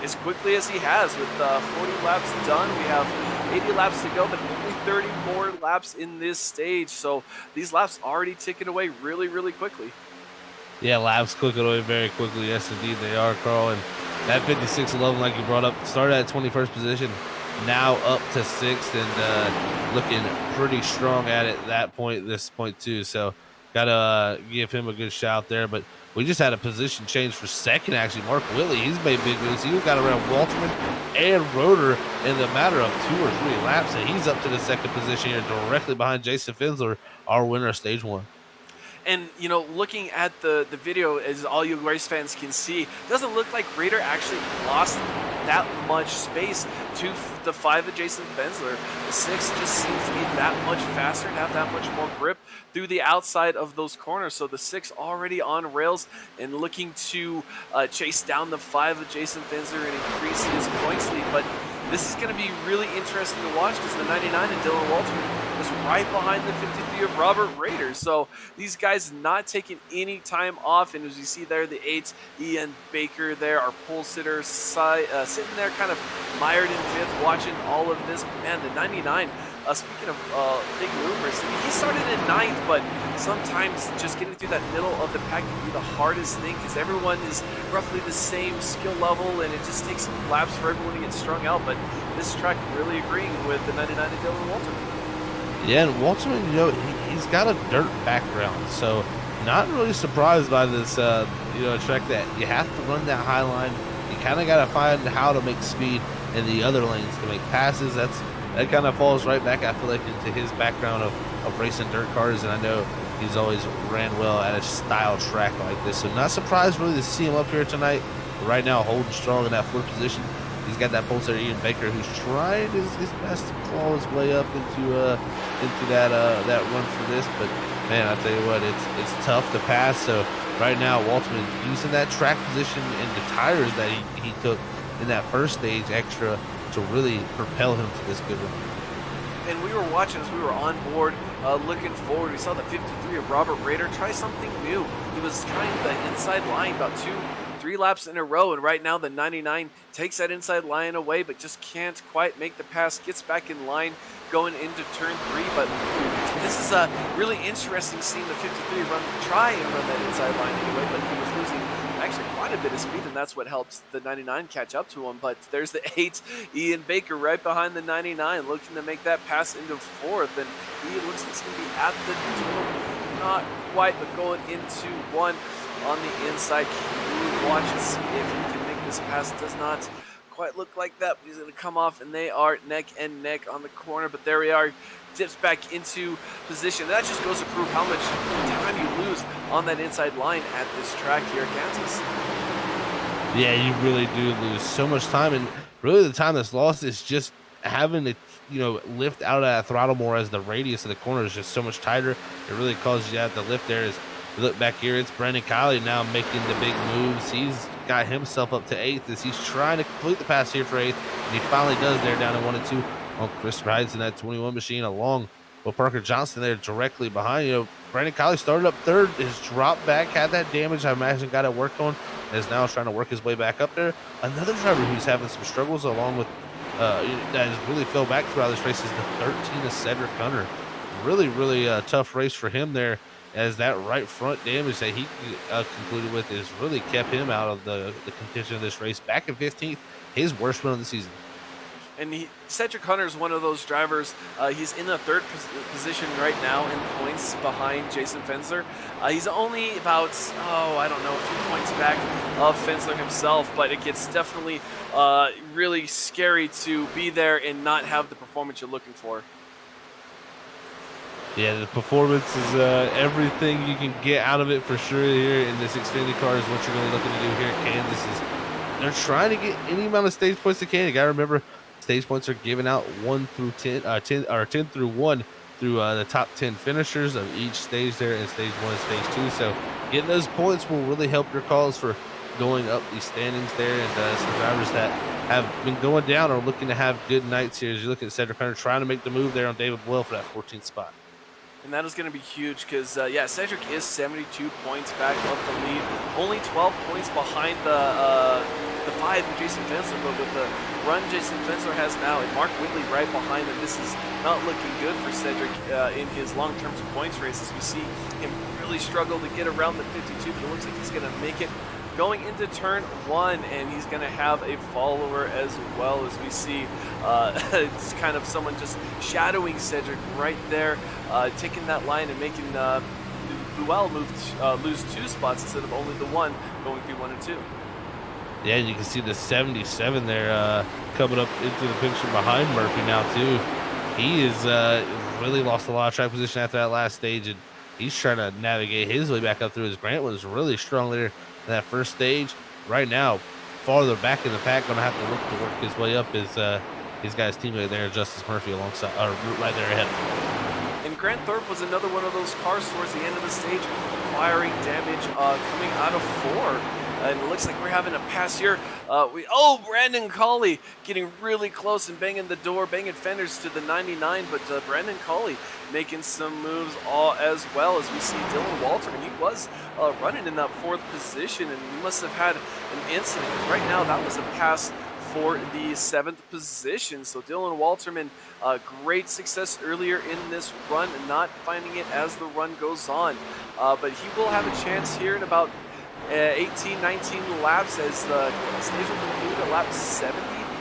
as quickly as he has. With 40 laps done, we have 80 laps to go, but only 30 more laps in this stage. So these laps already ticking away really, really quickly. Yeah, laps clicking away very quickly. Yes, indeed they are, Carl. And that 56 Loveland, like you brought up, started at 21st position, now up to 6th, and looking pretty strong at it this point too. So gotta give him a good shout there. But we just had a position change for 2nd, actually. Mark Whitley, he's made big moves. He got around Walterman and Roeder in the matter of 2 or 3 laps, and he's up to the 2nd position here, directly behind Jason Fensler, our winner of stage 1. And, looking at the video, as all you race fans can see, doesn't look like Raider actually lost that much space to the 5 of Jason Fensler. The 6 just seems to be that much faster and have that much more grip through the outside of those corners. So the 6 already on rails and looking to chase down the 5 of Jason Fensler and increase his points lead. But this is going to be really interesting to watch because the 99 and Dylan Walterman is right behind the 53 of Robert Raider. So these guys not taking any time off. And as you see there, the 8s, Ian Baker there, our pole sitter, sitting there kind of mired in 5th, watching all of this. Man, the 99, speaking of big movers, he started in 9th, but sometimes just getting through that middle of the pack can be the hardest thing because everyone is roughly the same skill level, and it just takes some laps for everyone to get strung out. But this track really agreeing with the 99 and Dylan Walterman. Yeah, and Walterman, he's got a dirt background, so not really surprised by this, a track that you have to run that high line. You kind of got to find how to make speed in the other lanes to make passes. That's that kind of falls right back, I feel like, into his background of racing dirt cars, and I know he's always ran well at a style track like this. So not surprised really to see him up here tonight. But right now, holding strong in that fourth position. He's got that pulsator Ian Baker, who's trying his best to claw his way up into that run for this. But man, I tell you what, it's tough to pass. So right now, Waltman using that track position and the tires that he took in that first stage extra to really propel him to this good run. And we were watching as we were on board, looking forward. We saw the 53 of Robert Rader try something new. He was trying the inside line about 2-3 laps in a row, and right now the 99 takes that inside line away, but just can't quite make the pass. Gets back in line going into turn 3, but this is really interesting seeing the 53 try and run that inside line anyway, but he was losing actually quite a bit of speed, and that's what helps the 99 catch up to him. But there's the 8, Ian Baker, right behind the 99, looking to make that pass into 4th, and he looks like he's going to be at the door. Not quite, but going into 1 on the inside. Watch and see if he can make this pass. Does not quite look like that, but he's going to come off, and they are neck and neck on the corner. But there we are, dips back into position. That just goes to prove how much time you lose on that inside line at this track here in Kansas. Yeah, you really do lose so much time, and really the time that's lost is just having to, lift out of that throttle more as the radius of the corner is just so much tighter. It really causes you to have to lift there. As you look back here, it's Brandon Kiley now making the big moves. He's got himself up to 8th as he's trying to complete the pass here for 8th, and he finally does there down to 1 and 2 on Chris Rides in that 21 machine along with Parker Johnson there directly behind. Brandon Kiley started up 3rd. His drop back had that damage, I imagine, got it worked on, and is now trying to work his way back up there. Another driver who's having some struggles along with that has really fell back throughout this race is the 13 of Cedric Hunter. Really tough race for him there, as that right front damage that he concluded with has really kept him out of the contention of this race. Back in 15th, his worst run of the season. And Cedric Hunter is one of those drivers. He's in a 3rd position right now in points behind Jason Fensler. He's only about, I don't know, a few points back of Fensler himself, but it gets definitely really scary to be there and not have the performance you're looking for. Yeah, the performance is everything you can get out of it for sure here in this Xfinity car is what you're really looking to do here at Kansas. Is they're trying to get any amount of stage points they can. You got to remember, stage points are given out 1 through 10, 10 through 1 through the top 10 finishers of each stage there in stage 1 and stage 2. So getting those points will really help your cause for going up these standings there. And some drivers that have been going down are looking to have good nights here. As you look at Cedric Hunter trying to make the move there on David Boyle for that 14th spot. And that is going to be huge because, Cedric is 72 points back of the lead. Only 12 points behind the 5 of Jason Fensler, but with the run Jason Fensler has now and Mark Whitley right behind him, this is not looking good for Cedric in his long-term points races. We see him really struggle to get around the 52, but it looks like he's going to make it going into turn 1, and he's going to have a follower as well, as we see it's kind of someone just shadowing Cedric right there, taking that line and making Buell lose 2 spots instead of only the 1 going through 1 and 2. Yeah, and you can see the 77 there coming up into the picture behind Murphy now too. He is really lost a lot of track position after that last stage, and he's trying to navigate his way back up through. His Grant was really strong there in that first stage. Right now, farther back in the pack, going to have to look to work his way up. He's got his teammate there, Justice Murphy, alongside, or right there ahead of him. And Grant Thorpe was another one of those cars towards the end of the stage, acquiring damage coming out of 4. And it looks like we're having a pass here. Brandon Colley getting really close and banging the door, banging fenders to the 99. But Brandon Colley making some moves as well, as we see Dylan Walter. And he was running in that 4th position, and he must have had an incident, because right now that was a pass for the 7th position. So Dylan Walterman, great success earlier in this run, and not finding it as the run goes on. But he will have a chance here in about 18, 19 laps as the stage will conclude at lap 70.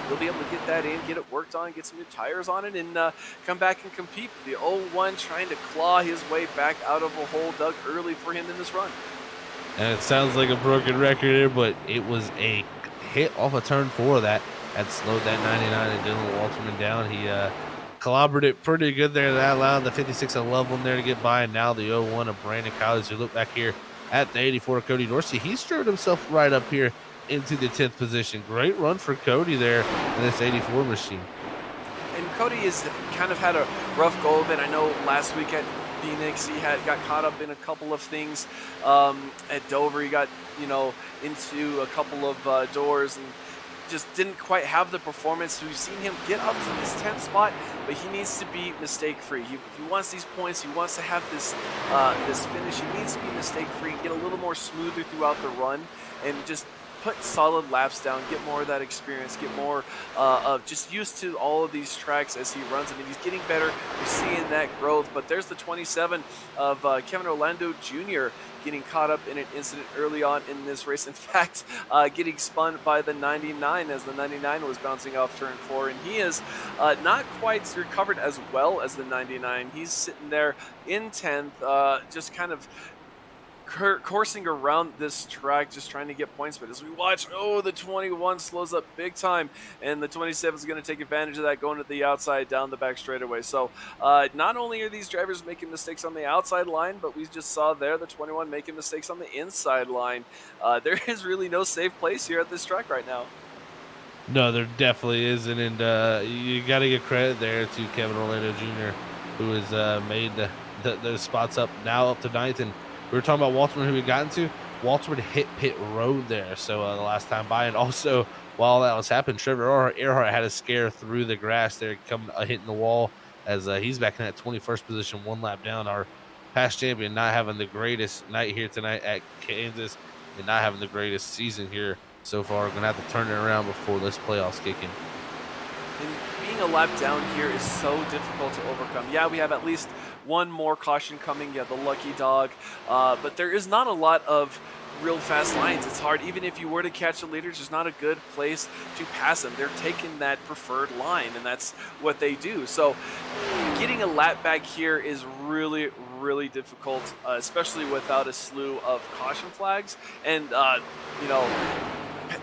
He'll be able to get that in, get it worked on, get some new tires on it, and come back and compete. The 0-1 trying to claw his way back out of a hole dug early for him in this run. And it sounds like a broken record here, but it was a hit off of turn 4 that had slowed that 99 and Dylan Walterman down. clobbered it pretty good there. That allowed the 56 of Loveland there to get by, and now the 0-1 of Brandon Collins. You look back here at the 84 Cody Dorsey. He's strode himself right up here into the 10th position. Great run for Cody there in this 84 machine. And Cody has kind of had a rough go of it. I know last week at Phoenix he got caught up in a couple of things. At Dover he got into a couple of doors and just didn't quite have the performance. We've seen him get up to this 10th spot, but he needs to be mistake-free. If he wants these points, he wants to have this finish, he needs to be mistake-free, get a little more smoother throughout the run, and just put solid laps down, get more of that experience, get more of just used to all of these tracks as he runs. I mean, he's getting better. We're seeing that growth. But there's the 27 of Kevin Orlando Jr. getting caught up in an incident early on in this race. In fact, getting spun by the 99 as the 99 was bouncing off turn 4. And he is not quite recovered as well as the 99. He's sitting there in 10th, just kind of coursing around this track, just trying to get points. But as we watch, the 21 slows up big time, and the 27 is going to take advantage of that, going to the outside down the back straightaway. So not only are these drivers making mistakes on the outside line, but we just saw there the 21 making mistakes on the inside line. There is really no safe place here at this track right now. No, there definitely isn't, and you got to give credit there to Kevin Orlando Jr., who has made those spots up now up to ninth. And we were talking about Walterman, who we got into. Walterman hit pit road there, so the last time by, and also while that was happening, Trevor Earhart had a scare through the grass there, coming hitting the wall as he's back in that 21st position, one lap down. Our past champion not having the greatest night here tonight at Kansas, and not having the greatest season here so far. We're gonna have to turn it around before this playoffs kick in. And being a lap down here is so difficult to overcome. Yeah, we have at least one more caution coming. Yeah, the lucky dog. But there is not a lot of real fast lines. It's hard. Even if you were to catch the leaders, there's not a good place to pass them. They're taking that preferred line, and that's what they do. So getting a lap back here is really, really difficult, especially without a slew of caution flags. And,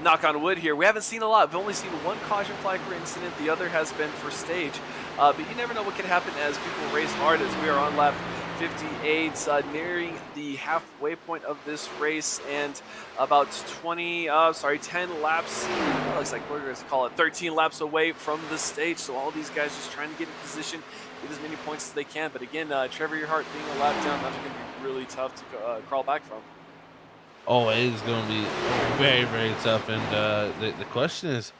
knock on wood here, we haven't seen a lot. We've only seen one caution flag for incident. The other has been for stage. But you never know what can happen as people race hard, as we are on lap 58, nearing the halfway point of this race, and about 10 laps, looks like we're going to call it 13 laps away from the stage. So all these guys just trying to get in position, get as many points as they can. But again, Trevor Earhart being a lap down, that's going to be really tough to crawl back from. Oh, it is going to be very, very tough. And the question is,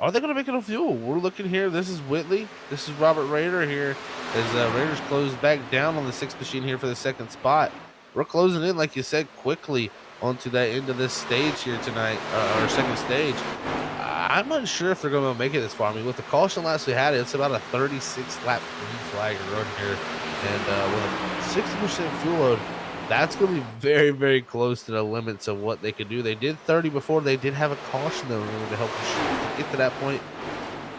are they going to make it a fuel? We're looking here. This is Whitley. This is Robert Rader here. As Raiders close back down on the 6th machine here for the 2nd spot. We're closing in, like you said, quickly onto that end of this stage here tonight, our 2nd stage. I'm unsure if they're going to make it this far. I mean, with the caution laps we had, it's about a 36-lap green flag run here. And with a 60% fuel load, that's going to be very, very close to the limits of what they could do. They did 30 before. They did have a caution, though, to help to get to that point.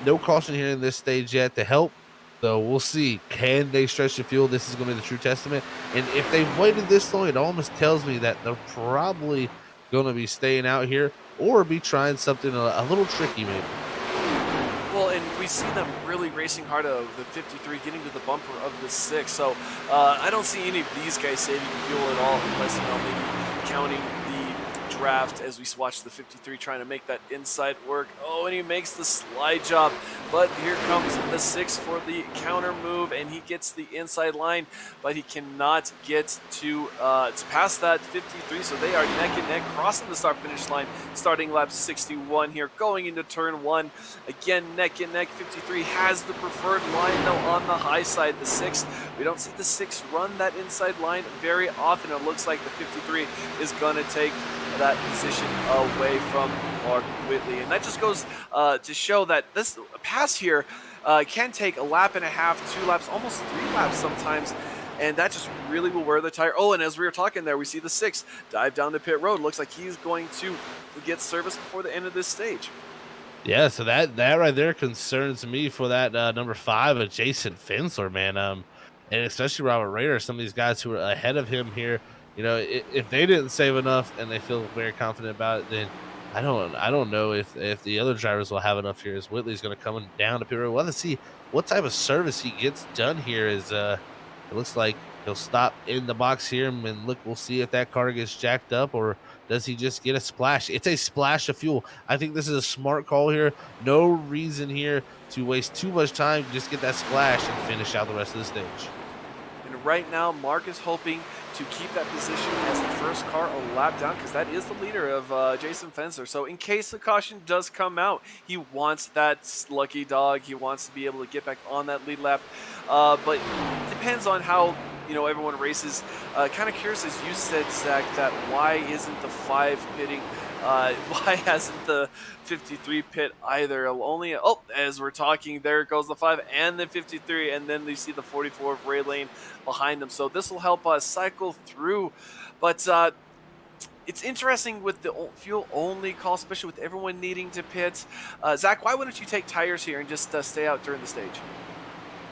No caution here in this stage yet to help. So we'll see. Can they stretch the fuel? This is going to be the true testament. And if they've waited this long, it almost tells me that they're probably going to be staying out here or be trying something a little tricky, maybe. Well, and we see them really racing hard of the 53, getting to the bumper of the 6. So I don't see any of these guys saving fuel at all, unless, maybe counting the draft as we watch the 53 trying to make that inside work. Oh, and he makes the slide job. But here comes the 6 for the counter move, and he gets the inside line, but he cannot get to pass that 53. So they are neck and neck, crossing the start-finish line, starting lap 61 here, going into turn 1. Again, neck and neck. 53 has the preferred line, though, on the high side. The 6, we don't see the 6 run that inside line very often. It looks like the 53 is going to take that position away from Mark Whitley. And that just goes to show that this pass here can take a lap and a half, 2 laps, almost 3 laps sometimes. And that just really will wear the tire. Oh, and as we were talking there, we see the 6 dive down the pit road. Looks like he's going to get service before the end of this stage. Yeah, so that right there concerns me for that number 5, Jason Fensler, man. And especially Robert Rader, some of these guys who are ahead of him here. If they didn't save enough and they feel very confident about it, then I don't know if the other drivers will have enough here as Whitley's going to come down to pit road. We'll have to see what type of service he gets done here. Is it looks like he'll stop in the box here and look. We'll see if that car gets jacked up or does he just get a splash. It's a splash of fuel. I think this is a smart call here. No reason here to waste too much time. Just get that splash and finish out the rest of the stage. And right now, Mark is hoping to keep that position as the first car a lap down because that is the leader of Jason Fensler. So in case the caution does come out, he wants that lucky dog. He wants to be able to get back on that lead lap. But it depends on how everyone races. Kind of curious, as you said, Zach, that why isn't the 5 pitting? Why hasn't the 53 pit either? Only as we're talking, there goes the 5 and the 53, and then you see the 44 of Ray Lane behind them. So this will help us cycle through. But it's interesting with the fuel only call, especially with everyone needing to pit. Zach, why wouldn't you take tires here and just stay out during the stage?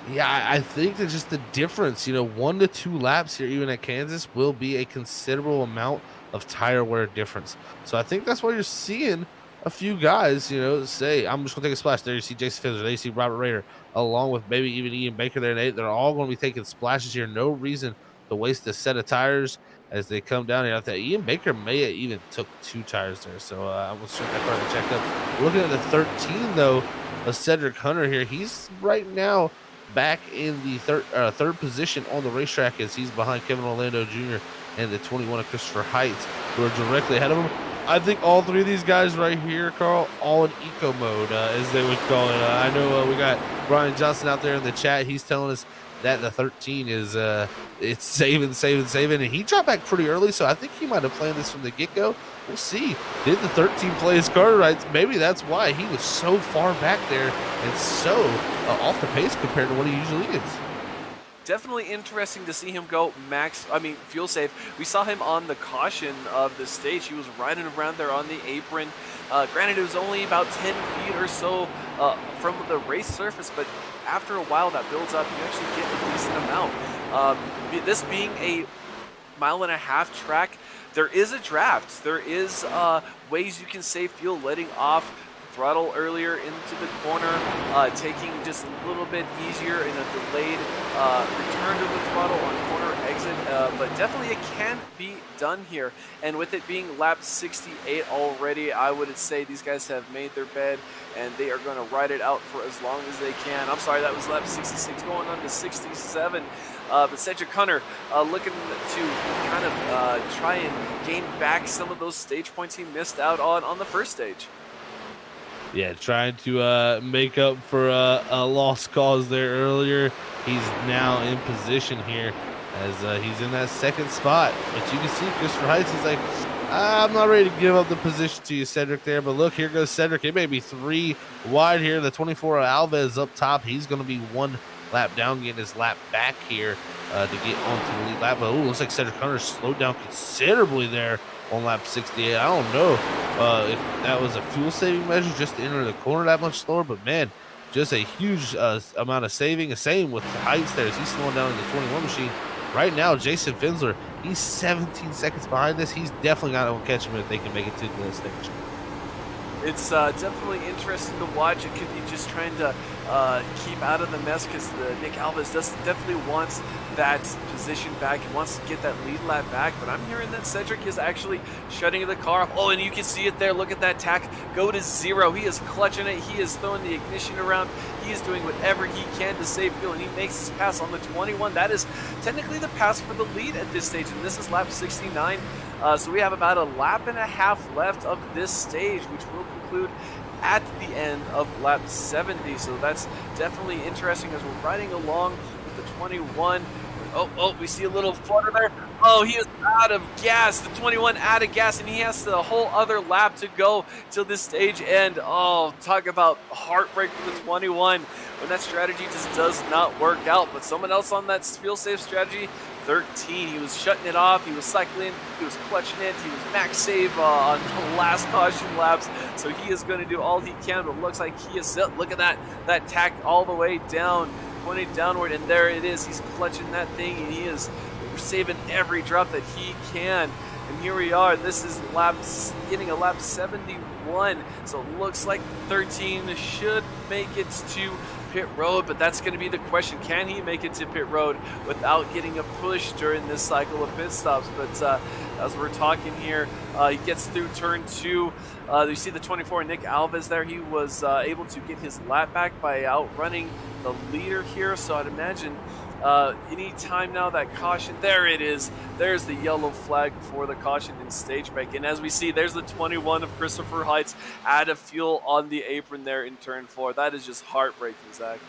Yeah, I think that just the difference, 1 to 2 laps here, even at Kansas, will be a considerable amount of tire wear difference. So I think that's why you're seeing a few guys, say, I'm just going to take a splash. There you see Jason Fielder, there you see Robert Rayner, along with maybe even Ian Baker there. They're all going to be taking splashes here. No reason to waste a set of tires as they come down here. I think Ian Baker may have even took 2 tires there. So I'm going to start that car to check up. Looking at the 13, though, of Cedric Hunter here, he's right now back in the third position on the racetrack as he's behind Kevin Orlando Jr. and the 21 of Christopher Heights, who are directly ahead of him. I think all 3 of these guys right here, Carl, all in eco mode, as they would call it. I know we got Brian Johnson out there in the chat. He's telling us that the 13 is it's saving, and he dropped back pretty early, so I think he might have planned this from the get-go. We'll see. Did the 13 play his car right? Maybe that's why he was so far back there and so off the pace compared to what he usually is. Definitely interesting to see him go fuel save. We saw him on the caution of the stage. He was riding around there on the apron. Granted, it was only about 10 feet or so from the race surface, but after a while that builds up, you actually get a decent amount. This being a 1.5-mile track, there is a draft. There is ways you can save fuel, letting off throttle earlier into the corner, taking just a little bit easier in a delayed return to the throttle on corner exit, but definitely it can be done here. And with it being lap 68 already, I would say these guys have made their bed and they are going to ride it out for as long as they can. I'm sorry, that was lap 66 going on to 67. But Cedric Hunter looking to kind of try and gain back some of those stage points he missed out on the first stage. Yeah, trying to make up for a lost cause there earlier. He's now in position here as he's in that second spot. But you can see Christopher Heights, he's like, I'm not ready to give up the position to you, Cedric, there. But look, here goes Cedric. It may be 3 wide here. The 24 Alves up top. He's going to be 1 lap down, getting his lap back here to get onto the lead lap. But looks like Cedric Hunter slowed down considerably there on lap 68. I don't know if that was a fuel saving measure just to enter the corner that much slower, but man, just a huge amount of saving. The same with Heights there as he's slowing down in the 21 machine. Right now, Jason Finsler, he's 17 seconds behind this. He's definitely not going to catch him if they can make it to the stage. It's definitely interesting to watch. It could be just trying to keep out of the mess because Nick Alves definitely wants that position back. He wants to get that lead lap back, but I'm hearing that Cedric is actually shutting the car off. Oh, and you can see it there. Look at that tack go to 0. He is clutching it. He is throwing the ignition around. He is doing whatever he can to save fuel, and he makes his pass on the 21. That is technically the pass for the lead at this stage, and this is lap 69. So we have about 1.5 laps left of this stage, which will conclude at the end of lap 70. So that's definitely interesting as we're riding along with the 21. Oh, we see a little flutter there. Oh, he is out of gas. The 21 out of gas, and he has the whole other lap to go till this stage end. Oh, talk about heartbreak for the 21 when that strategy just does not work out. But someone else on that fuel safe strategy, 13, he was shutting it off, he was cycling, he was clutching it, he was max save on the last caution laps, so he is going to do all he can, but looks like he is set. Look at that tack all the way down pointed downward, and there it is. He's clutching that thing, and he is saving every drop that he can. And here we are. This is getting a lap 71. So it looks like 13 should make it to pit road, but that's going to be the question. Can he make it to pit road without getting a push during this cycle of pit stops? But as we're talking here, he gets through turn 2. You see the 24, Nick Alves there. He was able to get his lap back by outrunning the leader here. So I'd imagine any time now that caution, there it is. There's the yellow flag for the caution in stage break. And as we see, there's the 21 of Christopher Heights out of fuel on the apron there in turn 4. That is just heartbreaking, Zach.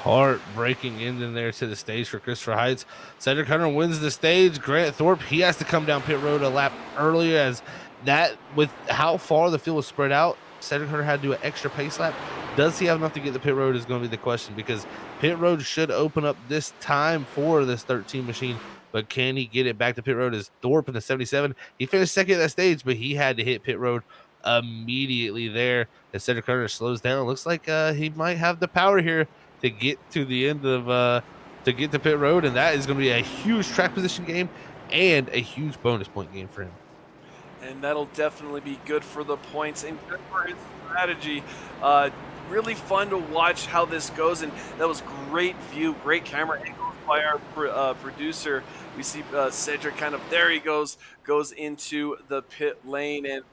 Heartbreaking ending there to the stage for Christopher Heights. Cedric Hunter wins the stage. Grant Thorpe, he has to come down pit road a lap earlier, as that, with how far the field was spread out, Cedric Hunter had to do an extra pace lap. Does he have enough to get the pit road is going to be the question, because pit road should open up this time for this 13 machine, but can he get it back to pit road? As Thorpe in the 77, he finished second at that stage, but he had to hit pit road immediately there. As Cedric Hunter slows down, it looks like he might have the power here to get to the end of to get to pit road, and that is going to be a huge track position game and a huge bonus point game for him. And that'll definitely be good for the points and good for his strategy. Really fun to watch how this goes, and that was great view, great camera angles by our producer. We see Cedric kind of, there he goes into the pit lane, and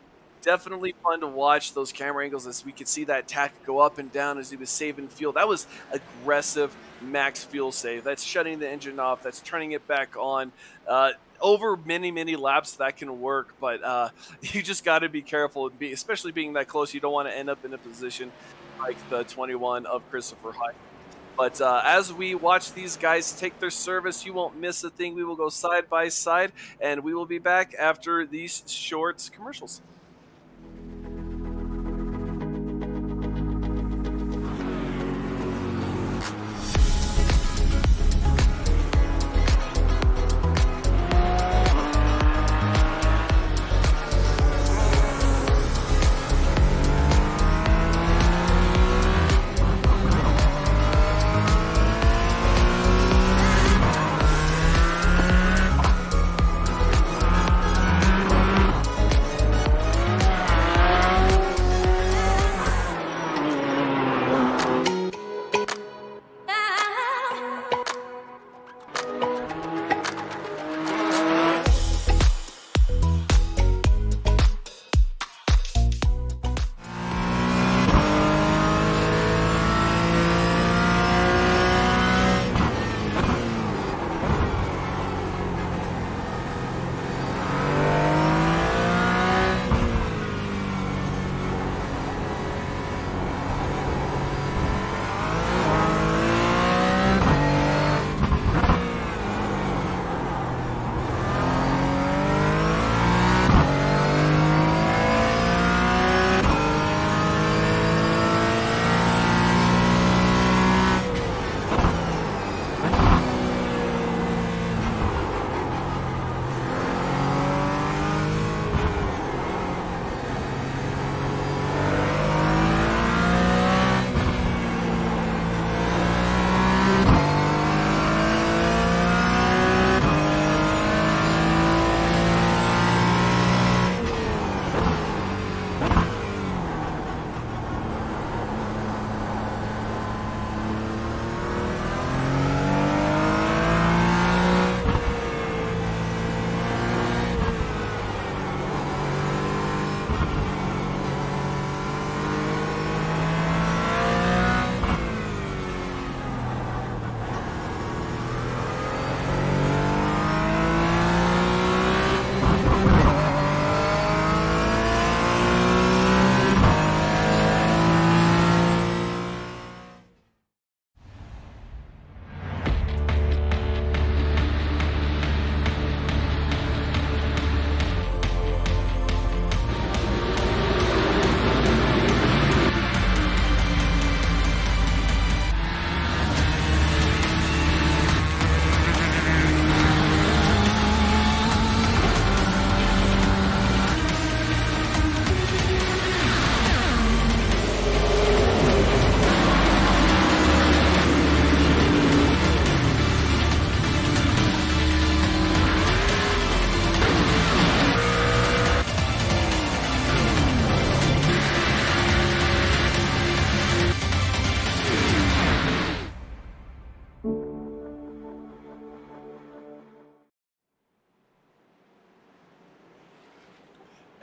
definitely fun to watch those camera angles as we could see that tack go up and down as he was saving fuel. That was aggressive max fuel save. That's shutting the engine off. That's turning it back on. Over many laps that can work, but you just got to be careful, especially being that close. You don't want to end up in a position like the 21 of Christopher Hyde. But as we watch these guys take their service, you won't miss a thing. We will go side by side, and we will be back after these short commercials.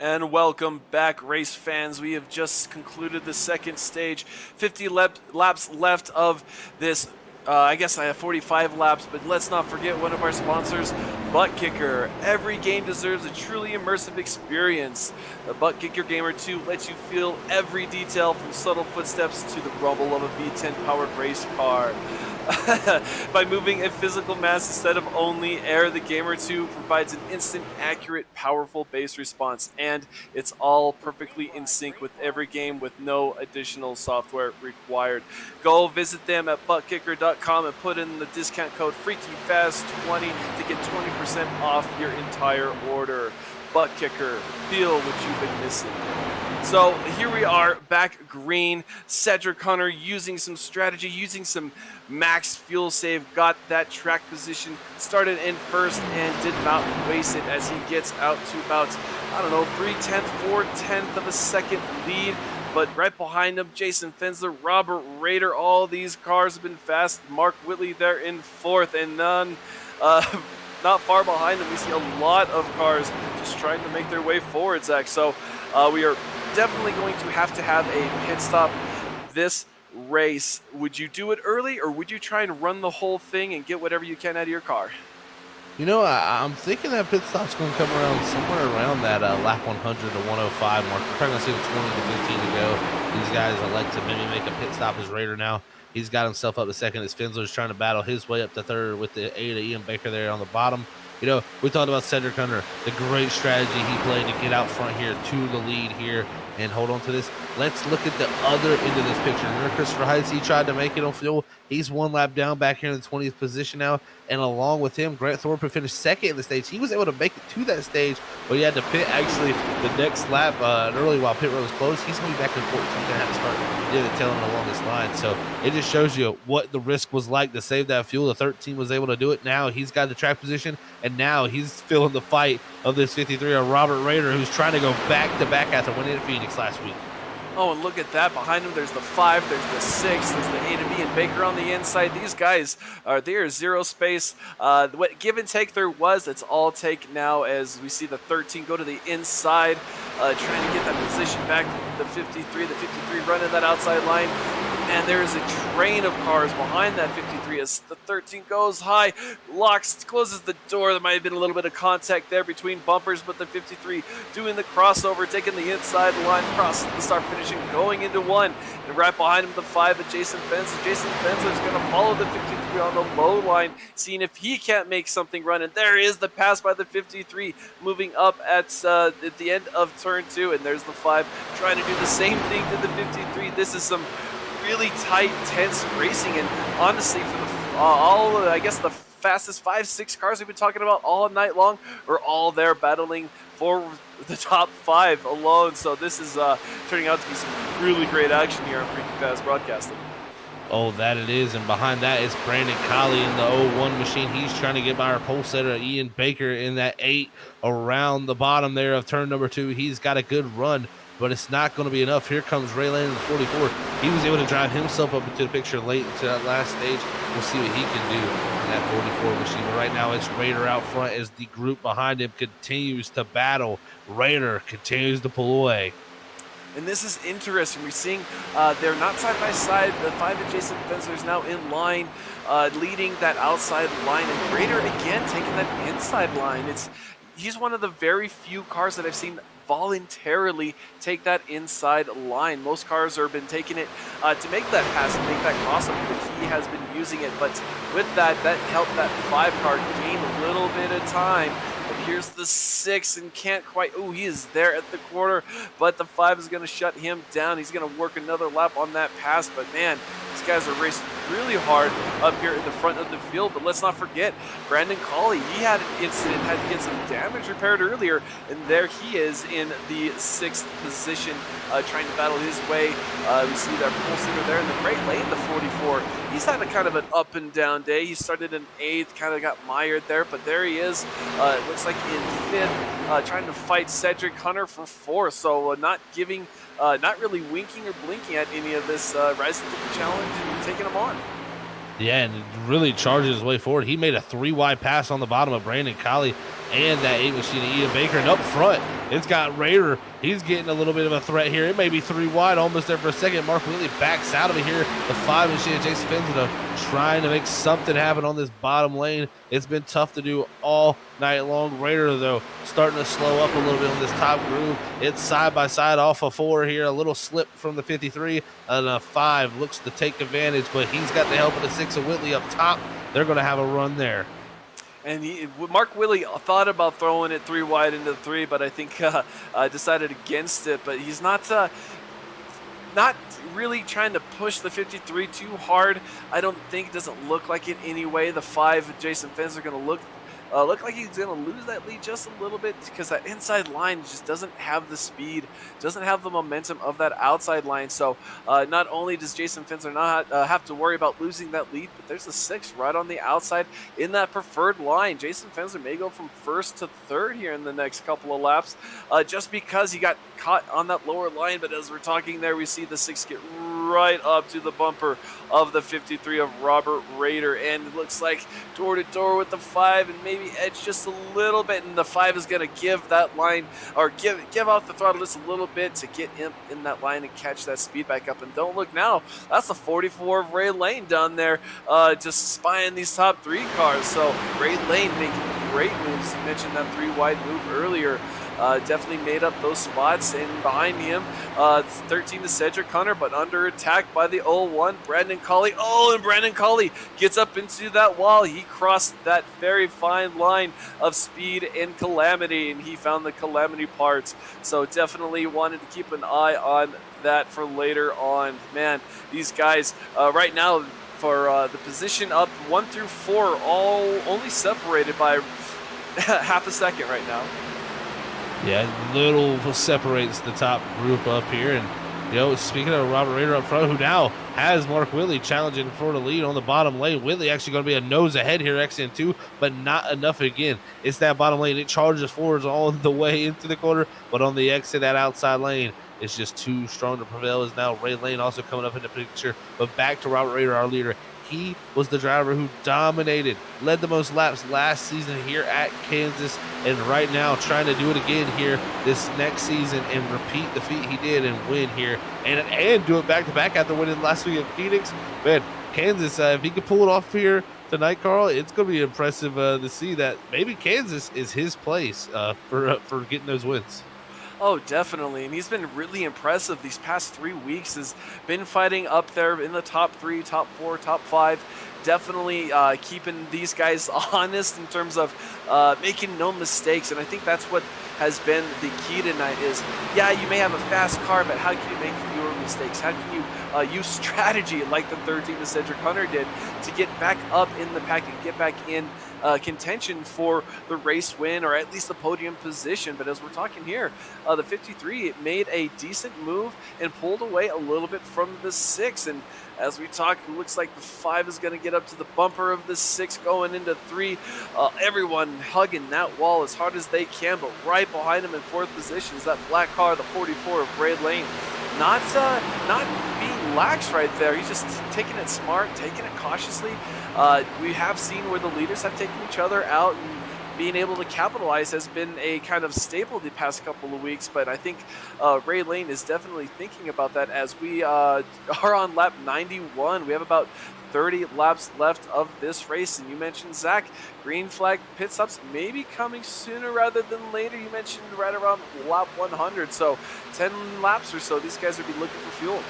And welcome back, race fans. We have just concluded the second stage. 50 laps left of this. I guess I have 45 laps, but let's not forget one of our sponsors, ButtKicker. Every game deserves a truly immersive experience. The ButtKicker Gamer 2 lets you feel every detail from subtle footsteps to the rumble of a V10 powered race car. By moving a physical mass instead of only air, the Gamer 2 provides an instant, accurate, powerful base response, and it's all perfectly in sync with every game with no additional software required. Go visit them at buttkicker.com and put in the discount code FreakyFast20 to get 20% off your entire order. ButtKicker, feel what you've been missing. So here we are back green. Cedric Hunter using some strategy, using some max fuel save, got that track position, started in first and did not waste it as he gets out to about, I don't know, 3/10, 4/10 of a second lead. But right behind him, Jason Fensler, Robert Rader, all these cars have been fast. Mark Whitley there in fourth, and not far behind them, we see a lot of cars just trying to make their way forward, Zach. So we are definitely going to have a pit stop this race. Would you do it early, or would you try and run the whole thing and get whatever you can out of your car? You know, I'm thinking that pit stop's going to come around somewhere around that lap 100 to 105 mark. We're probably going to see 20 to 15 to go. These guys elect to maybe make a pit stop as Raider now. He's got himself up to second as Fensler's trying to battle his way up to third with the aid of Ian Baker there on the bottom. You know, we talked about Cedric Hunter, the great strategy he played to get out front here to the lead here and hold on to this. Let's look at the other end of this picture. Remember Christopher Heights, he tried to make it on fuel. He's one lap down back here in the 20th position now. And along with him, Grant Thorpe finished second in the stage. He was able to make it to that stage, but he had to pit actually the next lap early while pit road was closed. He's going to be back in 14th and have to start near the tail end along this line. So it just shows you what the risk was like to save that fuel. The 13 was able to do it. Now he's got the track position, and now he's feeling the fight of this 53 of Robert Rader, who's trying to go back-to-back after winning at Phoenix last week. Oh, and look at that. Behind him, there's the 5, there's the 6, there's the A to B, and Baker on the inside. These guys there is zero space. What give and take there was, it's all take now as we see the 13 go to the inside, trying to get that position back from the 53. The 53 running that outside line. And there is a train of cars behind that 53 as the 13 goes high, locks, closes the door. There might have been a little bit of contact there between bumpers, but the 53 doing the crossover, taking the inside line, across the start finishing, going into one. And right behind him, the 5 of Jason Fensler. Jason Fensler is going to follow the 53 on the low line, seeing if he can't make something run. And there is the pass by the 53, moving up at the end of turn 2. And there's the 5 trying to do the same thing to the 53. This is some really tight, tense racing, and honestly, for the I guess the fastest 5-6 cars we've been talking about all night long are all there battling for the top 5 alone. So this is turning out to be some really great action here on Freaky Fast Broadcasting. Oh, that it is. And behind that is Brandon Colley in the 01 machine. He's trying to get by our pole setter, Ian Baker, in that 8 around the bottom there of turn number 2. He's got a good run, but it's not going to be enough. Here comes Ray Land in the 44. He was able to drive himself up into the picture late into that last stage. We'll see what he can do in that 44 machine. But right now, it's Raider out front as the group behind him continues to battle. Raider continues to pull away. And this is interesting. We're seeing they're not side by side. The 5 of Jason Fensler is now in line, leading that outside line. And Raider again taking that inside line. He's one of the very few cars that I've seen voluntarily take that inside line. Most cars have been taking it to make that pass and make that crossover, but he has been using it. But with that helped that 5 car gain a little bit of time. But here's the 6 and can't quite, he is there at the corner, but the 5 is going to shut him down. He's going to work another lap on that pass, but man, these guys are racing really hard up here in the front of the field. But let's not forget, Brandon Colley, he had an incident, had to get some damage repaired earlier, and there he is in the 6th position, trying to battle his way. We see that pole sitter there in the great lane, the 44. He's had a kind of an up and down day. He started in 8th, kind of got mired there, but there he is. It looks like in 5th, trying to fight Cedric Hunter for 4th. So not really winking or blinking at any of this, rising to the challenge and taking them on. Yeah, and really charges his way forward. He made a 3 wide pass on the bottom of Brandon Colley. and that 8 machine of Ian Baker. And up front, it's got Raider. He's getting a little bit of a threat here. It may be 3 wide almost there for a second. Mark Whitley backs out of it here. The 5 machine of Jason Fenzino trying to make something happen on this bottom lane. It's been tough to do all night long. Raider, though, starting to slow up a little bit on this top groove. It's side by side off a 4 here. A little slip from the 53, and a 5 looks to take advantage, but he's got the help of the 6 of Whitley up top. They're going to have a run there. And Mark Willie thought about throwing it 3 wide into the 3, but I think decided against it. But he's not really trying to push the 53 too hard. I don't think it doesn't look like it anyway. The 5, Jason Fens, are going to look like he's going to lose that lead just a little bit because that inside line just doesn't have the speed, doesn't have the momentum of that outside line. So not only does Jason Fencer not have to worry about losing that lead, but there's a 6 right on the outside in that preferred line. Jason Fencer may go from 1st to 3rd here in the next couple of laps just because he got caught on that lower line. But as we're talking there, we see the 6 get right up to the bumper of the 53 of Robert Raider, and it looks like door to door with the 5 and maybe edge just a little bit, and the 5 is going to give that line, or give off the throttle just a little bit to get him in that line and catch that speed back up. And don't look now, that's the 44 of Ray Lane down there just spying these top 3 cars. So Ray Lane making great moves. You mentioned that 3 wide move earlier. Definitely made up those spots, and behind him, 13 to Cedric Hunter, but under attack by the 0-1, Brandon Colley. Oh, and Brandon Colley gets up into that wall. He crossed that very fine line of speed and calamity, and he found the calamity parts. So definitely wanted to keep an eye on that for later on. Man, these guys right now for the position up 1 through 4, all only separated by half a second right now. Yeah, little separates the top group up here. And, speaking of Robert Raider up front, who now has Mark Whitley challenging for the lead on the bottom lane. Whitley actually going to be a nose ahead here, XN2, but not enough again. It's that bottom lane. It charges forwards all the way into the corner, but on the exit, that outside lane, it's just too strong to prevail. Is now Ray Lane also coming up in the picture. But back to Robert Raider, our leader. He was the driver who dominated, led the most laps last season here at Kansas, and right now trying to do it again here this next season and repeat the feat he did and win here and do it back-to-back after winning last week at Phoenix. Man, Kansas, if he could pull it off here tonight, Carl, it's going to be impressive to see that maybe Kansas is his place for getting those wins. Oh, definitely. And he's been really impressive these past 3 weeks. Has been fighting up there in the top 3, top 4, top 5. Definitely keeping these guys honest in terms of making no mistakes. And I think that's what has been the key tonight is, yeah, you may have a fast car, but how can you make fewer mistakes? How can you use strategy like the 13 that Cedric Hunter did to get back up in the pack and get back in contention for the race win or at least the podium position. But as we're talking here, the 53 made a decent move and pulled away a little bit from the 6. And as we talk, it looks like the 5 is going to get up to the bumper of the 6 going into 3. Everyone hugging that wall as hard as they can, but right behind him in 4th position is that black car, the 44 of Ray Lane. Not being lax right there. He's just taking it smart, taking it cautiously. We have seen where the leaders have taken each other out, and being able to capitalize has been a kind of staple the past couple of weeks. But I think Ray Lane is definitely thinking about that as we are on lap 91. We have about 30 laps left of this race. And you mentioned, Zach, green flag pit stops maybe coming sooner rather than later. You mentioned right around lap 100. So 10 laps or so, these guys would be looking for fuel.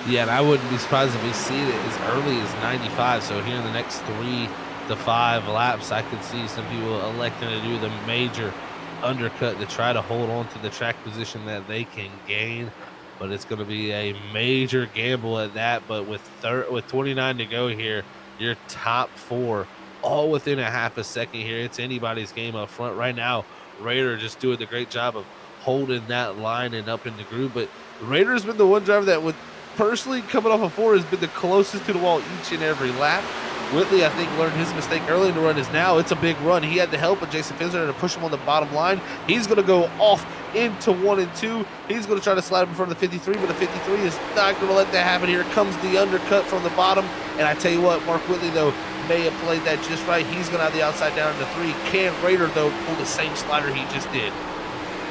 Yeah, and I wouldn't be surprised if we see it as early as 95. So here in the next 3 to 5 laps, I could see some people electing to do the major undercut to try to hold on to the track position that they can gain. But it's going to be a major gamble at that. But with 29 to go here, your top 4 all within a half a second here. It's anybody's game up front right now. Raider just doing the great job of holding that line and up in the groove. But Raider's been the one driver that would personally coming off of 4 has been the closest to the wall each and every lap. Whitley, I think, learned his mistake early in the run. Is now it's a big run. He had the help of Jason Finsner to push him on the bottom line. He's going to go off into 1 and 2. He's going to try to slide him in front of the 53, but the 53 is not going to let that happen. Here comes the undercut from the bottom. And I tell you what, Mark Whitley, though, may have played that just right. He's going to have the outside down to 3. Can Raider, though, pull the same slider he just did?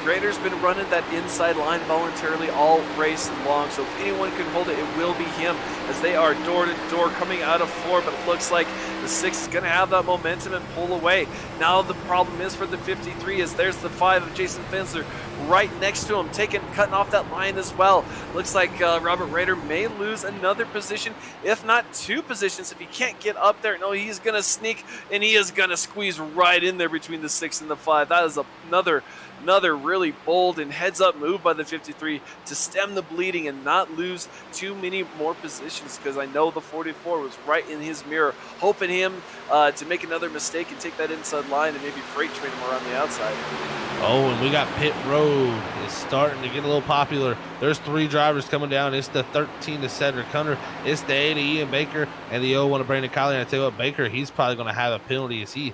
Raider's been running that inside line voluntarily all race long, so if anyone can hold it, it will be him, as they are door to door coming out of 4, but it looks like the 6 is going to have that momentum and pull away. Now the problem is for the 53 is there's the 5 of Jason Fensler right next to him, cutting off that line as well. Looks like Robert Raider may lose another position, if not 2 positions, if he can't get up there. No, he's going to sneak, and he is going to squeeze right in there between the 6 and the 5. That is another really bold and heads-up move by the 53 to stem the bleeding and not lose too many more positions, because I know the 44 was right in his mirror, hoping him to make another mistake and take that inside line and maybe freight train him around the outside. Oh, and we got Pit Road is starting to get a little popular. There's 3 drivers coming down. It's the 13 to Cedric Hunter. It's the 8 to Ian Baker and the 01 to Brandon Colley. And I tell you what, Baker, he's probably going to have a penalty as he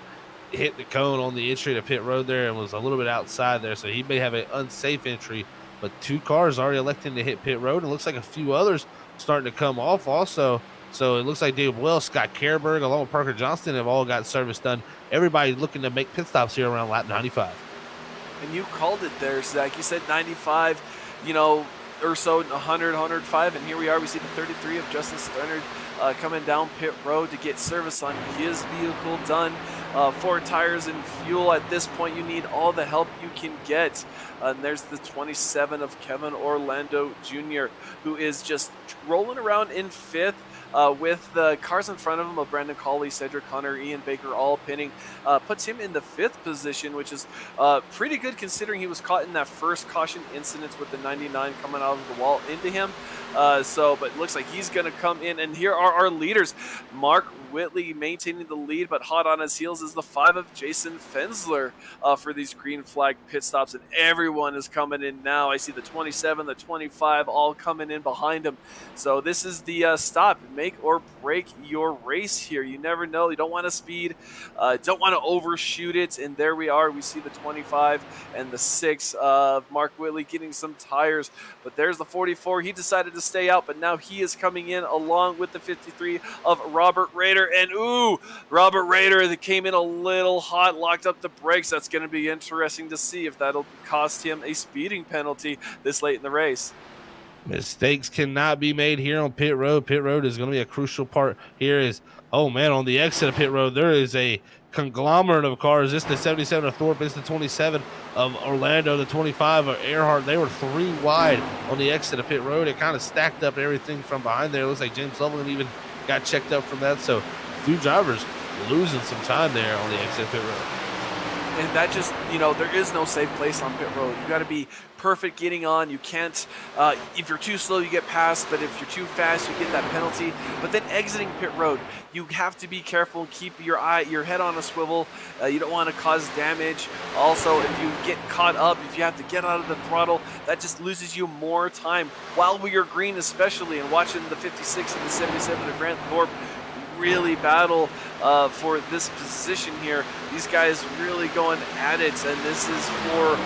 hit the cone on the entry to Pit Road there and was a little bit outside there. So he may have an unsafe entry, but 2 cars already electing to hit Pit Road. And it looks like a few others starting to come off also. So it looks like David Wells, Scott Kerberg, along with Parker Johnston have all got service done. Everybody looking to make pit stops here around lap 95. And you called it there, Zach. You said 95, or so, 100, 105, and here we are. We see the 33 of Justin Sternard coming down pit road to get service on his vehicle done. 4 tires and fuel. At this point, you need all the help you can get. And there's the 27 of Kevin Orlando Jr., who is just rolling around in 5th. With the cars in front of him of Brandon Colley, Cedric Hunter, Ian Baker all pinning, puts him in the 5th position, which is pretty good considering he was caught in that first caution incident with the 99 coming out of the wall into him. But it looks like he's going to come in, and here are our leaders. Mark Whitley maintaining the lead, but hot on his heels is the 5 of Jason Fensler for these green flag pit stops, and everyone is coming in now. I see the 27, the 25 all coming in behind him. So this is the stop. Make or break your race here. You never know. You don't want to speed, don't want to overshoot it, and there we are. We see the 25 and the 6 of Mark Whitley getting some tires, but there's the 44. He decided to stay out, but now he is coming in along with the 53 of Robert Raider. And Robert Raider that came in a little hot, locked up the brakes. That's going to be interesting to see if that'll cost him a speeding penalty this late in the race. Mistakes cannot be made here on pit road. Pit road is going to be a crucial part here. On the exit of pit road, there is a conglomerate of cars. It's the 77 of Thorpe. It's the 27 of Orlando, the 25 of Earhart. They were 3 wide on the exit of pit road. It kind of stacked up everything from behind there. It looks like James Loveland even got checked up from that. So 2 drivers losing some time there on the exit of pit road. And that just, there is no safe place on pit road. You got to be perfect getting on. You can't, if you're too slow, you get past, but if you're too fast, you get that penalty. But then exiting pit road, you have to be careful, keep your head on a swivel. You don't want to cause damage. Also, if you get caught up, if you have to get out of the throttle, that just loses you more time. While we are green especially, and watching the 56 and the 77 of Grant Thorpe really battle for this position here. These guys really going at it, and this is for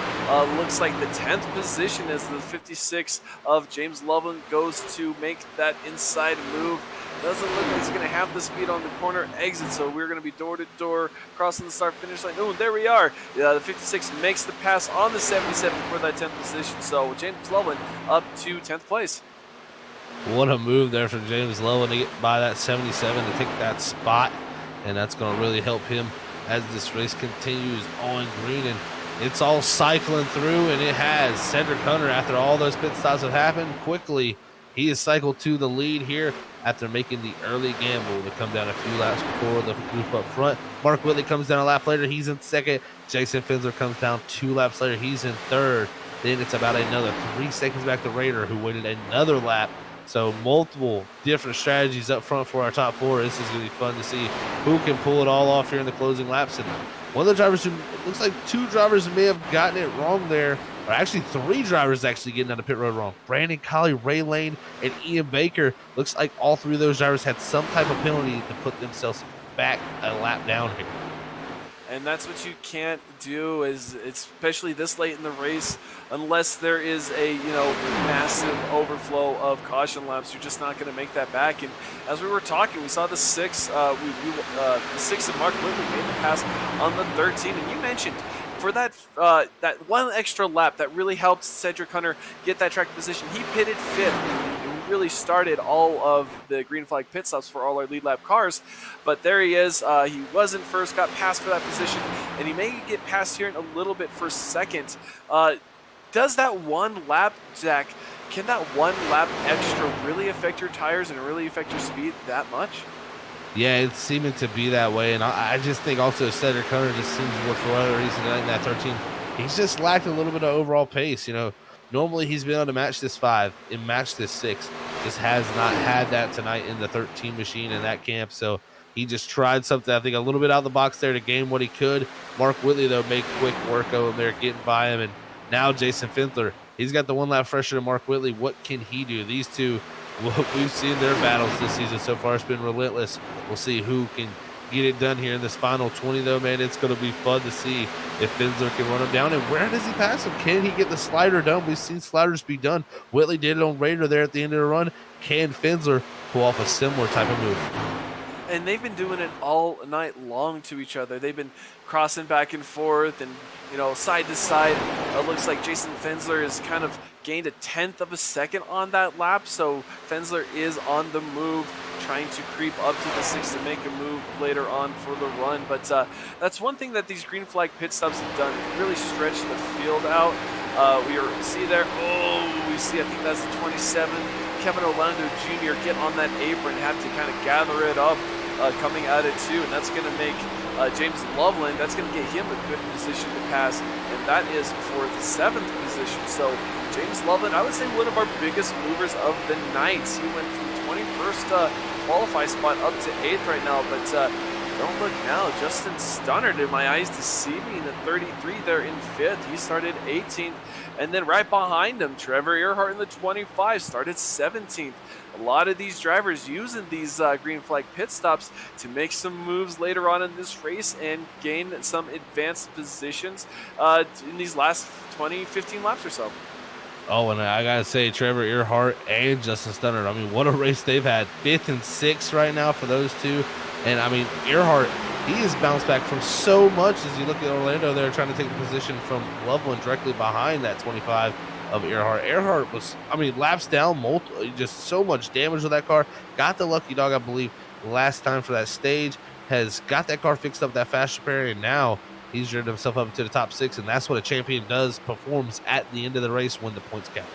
looks like the 10th position as the 56 of James Loveland goes to make that inside move. Doesn't look like he's going to have the speed on the corner exit, so we're going to be door to door crossing the start finish line. Oh, there we are. The 56 makes the pass on the 77 for that 10th position, so James Loveland up to 10th place. What a move there for James Loveland to get by that 77 to take that spot, and that's going to really help him as this race continues on green. And it's all cycling through, and it has. Cedric Hunter, after all those pit stops have happened quickly, he has cycled to the lead here after making the early gamble to come down a few laps before the group up front. Mark Whitley comes down a lap later. He's in 2nd. Jason Fensler comes down 2 laps later. He's in 3rd. Then it's about another 3 seconds back to Raider, who waited another lap. So multiple different strategies up front for our top 4. This is going to be fun to see who can pull it all off here in the closing laps. And one of the drivers who, it looks like 2 drivers may have gotten it wrong there, or actually 3 drivers actually getting out of pit road wrong. Brandon Colley, Ray Lane, and Ian Baker. Looks like all 3 of those drivers had some type of penalty to put themselves back a lap down here. and that's what you can't do, is especially this late in the race, unless there is a massive overflow of caution laps. You're just not going to make that back. And as we were talking, we saw the the six of Mark Whitley made the pass on the 13, and you mentioned for that one extra lap that really helped Cedric Hunter get that track position. He pitted fifth and really started all of the green flag pit stops for all our lead lap cars. But there he is. He wasn't first, got passed for that position, and he may get passed here in a little bit for second. Does that one lap, Zach? Can that one lap extra really affect your tires and really affect your speed that much? Yeah, it's seeming to be that way, and I just think also Cedric Hunter just seems for whatever reason in that 13, he's just lacked a little bit of overall pace. Normally he's been able to match this 5 and match this 6, just has not had that tonight in the 13 machine in that camp. So he just tried something, I think, a little bit out of the box there to gain what he could. Mark Whitley, though, made quick work of him there, getting by him, and now Jason Findler, he's got the one lap fresher to Mark Whitley. What can he do? These two, what we've seen their battles this season so far, has been relentless. We'll see who can get it done here in this final 20, though, man. It's going to be fun to see if Findler can run him down. And where does he pass him? Can he get the slider done? We've seen sliders be done. Whitley did it on Raider there at the end of the run. Can Findler pull off a similar type of move? And they've been doing it all night long to each other. They've been crossing back and forth and side to side. It looks like Jason Fensler has kind of gained a tenth of a second on that lap, so Fensler is on the move, trying to creep up to the 6 to make a move later on for the run. But that's one thing that these green flag pit stops have done, really stretch the field out. See there, we see, I think that's the 27, Kevin Orlando Jr. get on that apron, have to kind of gather it up coming out of 2, and that's going to make James Loveland, that's going to get him a good position to pass, and that is for the 7th position. So James Loveland, I would say one of our biggest movers of the night. He went from 21st qualify spot up to 8th right now, but don't look now. Justin Stunner, did my eyes deceive me, in the 33 there in 5th. He started 18th. And then right behind him, Trevor Earhart in the 25 started 17th. A lot of these drivers using these green flag pit stops to make some moves later on in this race and gain some advanced positions in these last 20, 15 laps or so. Oh, and I gotta say, Trevor Earhart and Justin Stunner, I mean, what a race they've had. 5th and 6th right now for those two. And I mean, Earhart, he has bounced back from so much. As you look at Orlando there, trying to take the position from Loveland directly behind that 25 of Earhart. Earhart was, I mean, laps down, just so much damage with that car. Got the lucky dog, I believe, last time for that stage. Has got that car fixed up, that fast repair, and now he's driven himself up into the top 6, and that's what a champion does, performs at the end of the race when the points count.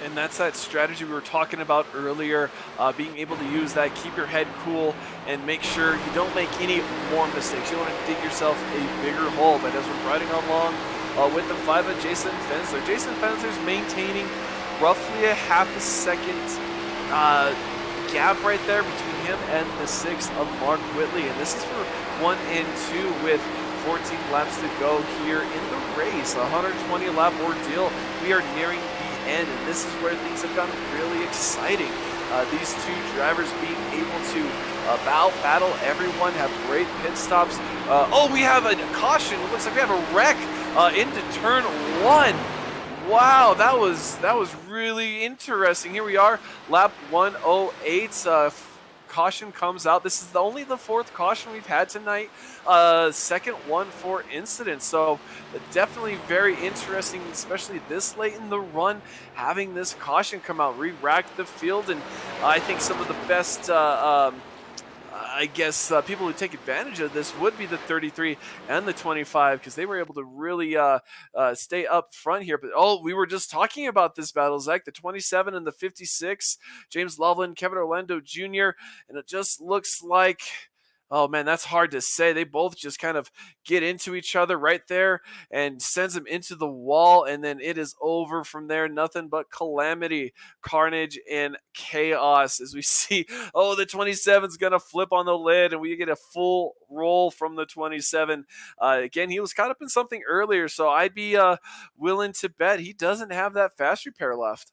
And that's that strategy we were talking about earlier, being able to use that, keep your head cool, and make sure you don't make any more mistakes. You don't want to dig yourself a bigger hole. But as we're riding along with the 5 of Jason Fensler, Jason Fensler's maintaining roughly a half a second gap right there between him and the 6 of Mark Whitley. And this is for 1 and 2 with 14 laps to go here in the race. A 120 lap ordeal. We are nearing end, and this is where things have gotten really exciting. These two drivers being able to battle everyone, have great pit stops. We have a caution. It looks like we have a wreck into turn 1. Wow, that was really interesting. Here we are, lap 108. Caution comes out. This is only the 4th caution we've had tonight. Second one for incidents. So definitely very interesting, especially this late in the run, having this caution come out, re-rack the field. And I think some of the best people who take advantage of this would be the 33 and the 25, because they were able to really stay up front here. But we were just talking about this battle, Zach, the 27 and the 56, James Loveland, Kevin Orlando Jr., and it just looks like, oh man, that's hard to say. They both just kind of get into each other right there and sends them into the wall, and then it is over from there. Nothing but calamity, carnage, and chaos as we see, the 27 is going to flip on the lid, and we get a full roll from the 27. Again, he was caught up in something earlier, so I'd be willing to bet he doesn't have that fast repair left.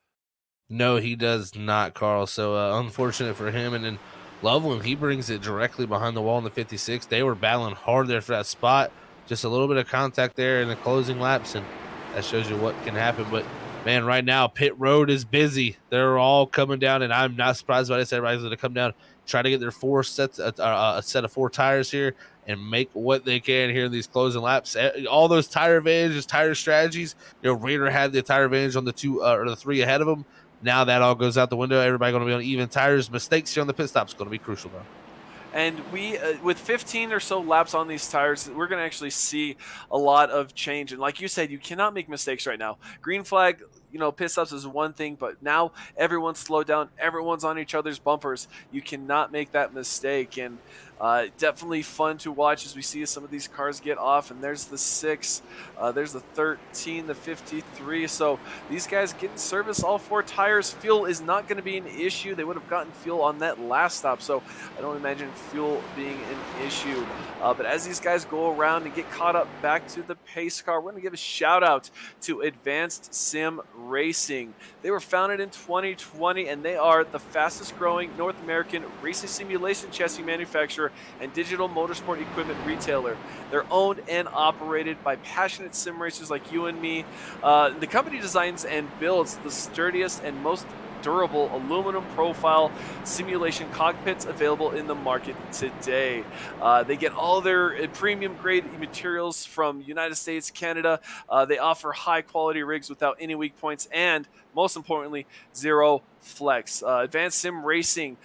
No, he does not, Carl. So unfortunate for him. And then Loveland, he brings it directly behind the wall in the 56. They were battling hard there for that spot. Just a little bit of contact there in the closing laps, and that shows you what can happen. But man, right now, pit road is busy. They're all coming down, and I'm not surprised by this. Everybody's going to come down, try to get their four sets, a set of four tires here, and make what they can here in these closing laps. All those tire advantages, tire strategies. Raider had the tire advantage on the two or the three ahead of them. Now that all goes out the window. Everybody going to be on even tires. Mistakes here on the pit stop is going to be crucial, though. And we, with 15 or so laps on these tires, we're going to actually see a lot of change. And like you said, you cannot make mistakes right now. Green flag, pit stops is one thing, but now everyone's slowed down. Everyone's on each other's bumpers. You cannot make that mistake. And definitely fun to watch as we see some of these cars get off. And there's the 6, there's the 13, the 53. So these guys getting service all four tires. Fuel is not going to be an issue. They would have gotten fuel on that last stop. So I don't imagine fuel being an issue. But as these guys go around and get caught up back to the pace car, we're going to give a shout out to Advanced Sim Racing. They were founded in 2020, and they are the fastest growing North American racing simulation chassis manufacturer and digital motorsport equipment retailer. They're owned and operated by passionate sim racers like you and me. The company designs and builds the sturdiest and most durable aluminum profile simulation cockpits available in the market today. They get all their premium grade materials from United States, Canada. They offer high quality rigs without any weak points, and most importantly, zero flex. Advanced Sim Racing,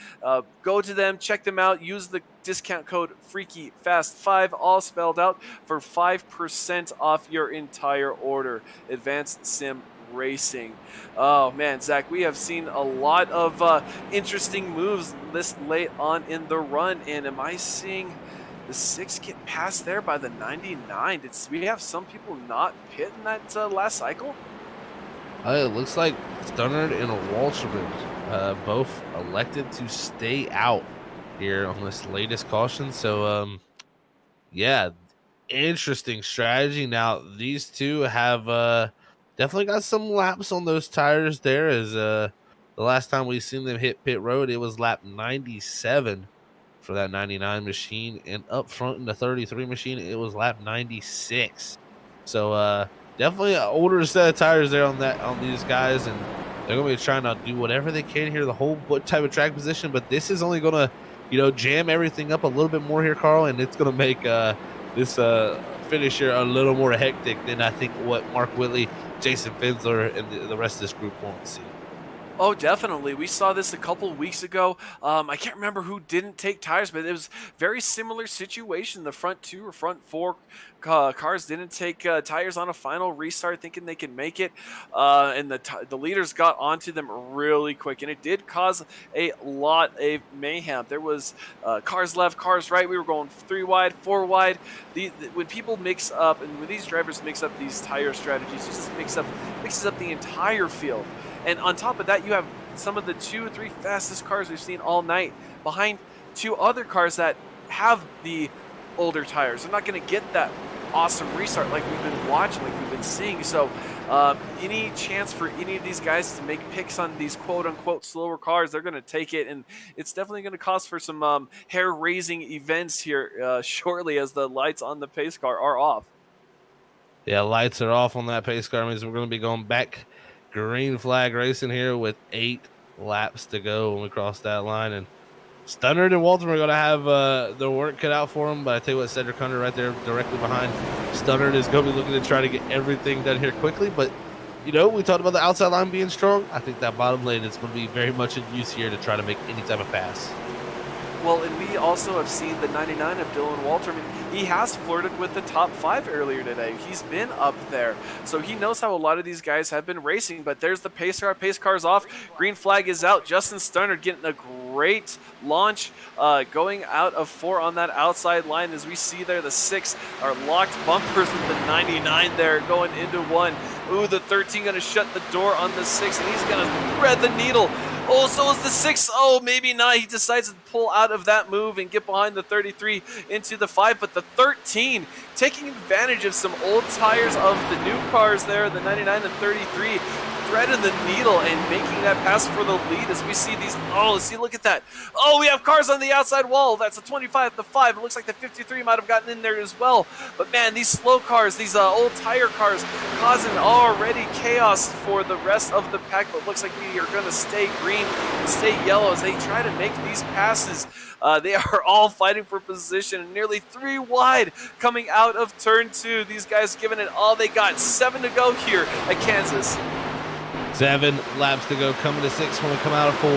go to them, check them out, use the discount code FreakyFast5, all spelled out, for 5% off your entire order. Advanced Sim Racing. Oh man, Zach, we have seen a lot of interesting moves this late on in the run, and am I seeing the 6 get passed there by the 99? Did we have some people not pit in that last cycle? It looks like Stunnard and Walterman both elected to stay out here on this latest caution. So, yeah, interesting strategy. Now, these two have definitely got some laps on those tires there. As the last time we seen them hit pit road, it was lap 97 for that 99 machine. And up front in the 33 machine, it was lap 96. So, definitely an older set of tires there on these guys, and they're gonna be trying to do whatever they can here, the whole what type of track position. But this is only gonna, jam everything up a little bit more here, Carl, and it's gonna make this finish here a little more hectic than I think what Mark Whitley, Jason Finsler, and the rest of this group want to see. Oh, definitely. We saw this a couple weeks ago. I can't remember who didn't take tires, but it was very similar situation. The front 2 or front 4 cars didn't take tires on a final restart, thinking they could make it, and the leaders got onto them really quick, and it did cause a lot of mayhem. There was cars left, cars right. We were going 3 wide, 4 wide. When people mix up, and when these drivers mix up these tire strategies, it just mixes up the entire field. And on top of that, you have some of the 2 or 3 fastest cars we've seen all night behind 2 other cars that have the older tires. They're not going to get that awesome restart like we've been watching, like we've been seeing. So any chance for any of these guys to make picks on these quote-unquote slower cars, they're going to take it. And it's definitely going to cause for some hair-raising events here shortly as the lights on the pace car are off. Yeah, lights are off on that pace car. Means we're going to be going back green flag racing here with 8 laps to go when we cross that line. And Stunnard and Walton are going to have their work cut out for them. But I tell you what, Cedric Hunter right there directly behind Stunnard is going to be looking to try to get everything done here quickly. But, we talked about the outside line being strong. I think that bottom lane is going to be very much in use here to try to make any type of pass. Well, and we also have seen the 99 of Dylan Walter. I mean, he has flirted with the top 5 earlier today. He's been up there. So he knows how a lot of these guys have been racing. But there's the pace car. Pace car's off. Green flag is out. Justin Stunnard getting a great launch, going out of 4 on that outside line. As we see there, the 6 are locked bumpers with the 99 there going into 1. Ooh, the 13 going to shut the door on the 6, and he's going to thread the needle. Oh, so is the 6. Oh, maybe not. He decides to pull out of that move and get behind the 33 into the 5. But the 13 taking advantage of some old tires of the new cars there, the 99 and 33, threading the needle and making that pass for the lead as we see these. Oh, see, look at that. Oh, we have cars on the outside wall. That's a 25, the 5. It looks like the 53 might have gotten in there as well. But man, these slow cars, these old tire cars, causing already chaos for the rest of the pack. But looks like we are going to stay green and stay yellow as they try to make these passes. They are all fighting for position, and nearly 3 wide coming out of turn 2. These guys giving it all they got. 7 to go here at Kansas. 7 laps to go, coming to 6 when we come out of 4.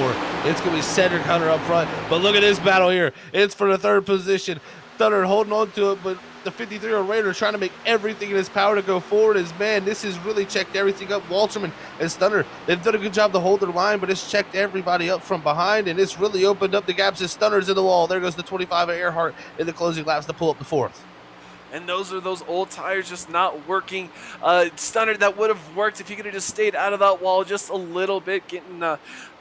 It's going to be Cedric Hunter up front, but look at this battle here. It's for the 3rd position. Thunder holding on to it, but the 53-year-old Raider trying to make everything in his power to go forward. As man, this has really checked everything up. Walterman and Stunner, they've done a good job to hold their line, but it's checked everybody up from behind, and it's really opened up the gaps as Stunner's in the wall. There goes the 25 of Earhart in the closing laps to pull up the 4th. And those are those old tires just not working. Stunner, that would have worked if he could have just stayed out of that wall just a little bit, getting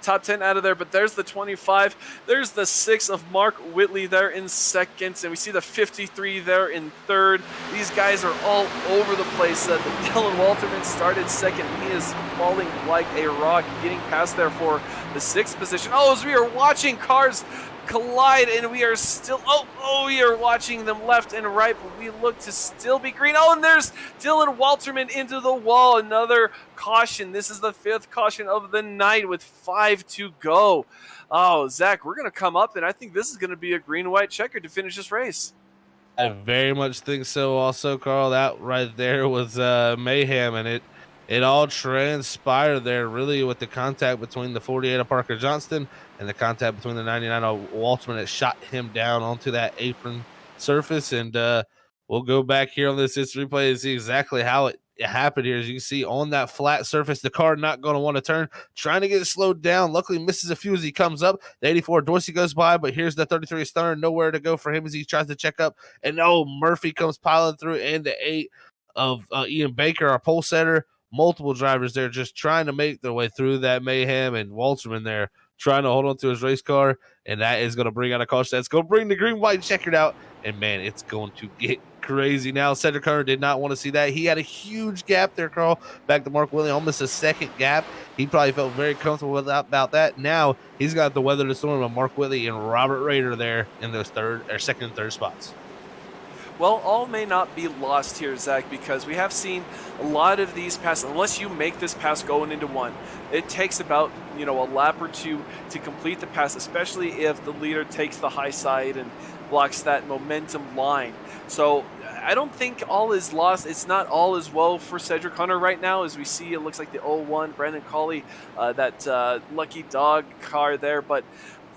top 10 out of there. But there's the 25. There's the 6 of Mark Whitley there in 2nd. And we see the 53 there in 3rd. These guys are all over the place. The Dylan Walterman started 2nd. He is falling like a rock, getting past there for the 6th position. Oh, as we are watching cars collide, and we are still we are watching them left and right, but we look to still be green. Oh, and there's Dylan Walterman into the wall. Another caution. This is the 5th caution of the night with 5 to go. Oh, Zach, we're going to come up, and I think this is going to be a green-white checker to finish this race. I very much think so also, Carl. That right there was mayhem, and it all transpired there really with the contact between the 48 of Parker Johnston and the contact between the 99 of Walterman that shot him down onto that apron surface. And we'll go back here on this history replay and see exactly how it happened here. As you can see on that flat surface, the car not going to want to turn, trying to get it slowed down. Luckily misses a few as he comes up. The 84 Dorsey goes by, but here's the 33 Stunner, nowhere to go for him as he tries to check up. And Murphy comes piling through, and the 8 of Ian Baker, our pole setter. Multiple drivers there just trying to make their way through that mayhem, and Walterman there trying to hold on to his race car, and that is going to bring out a caution. That's going to bring the green-white checkered out, and man, it's going to get crazy now. Cedric Hunter did not want to see that. He had a huge gap there, Carl, back to Mark Willie, almost a 2nd gap. He probably felt very comfortable about that. Now he's got the weather the storm of Mark Willie and Robert Rader there in those 2nd and 3rd spots. Well, all may not be lost here, Zach, because we have seen a lot of these passes. Unless you make this pass going into 1, it takes about a lap or 2 to complete the pass, especially if the leader takes the high side and blocks that momentum line. So I don't think all is lost. It's not all as well for Cedric Hunter right now. As we see, it looks like the 01 Brandon Colley, that lucky dog car there, but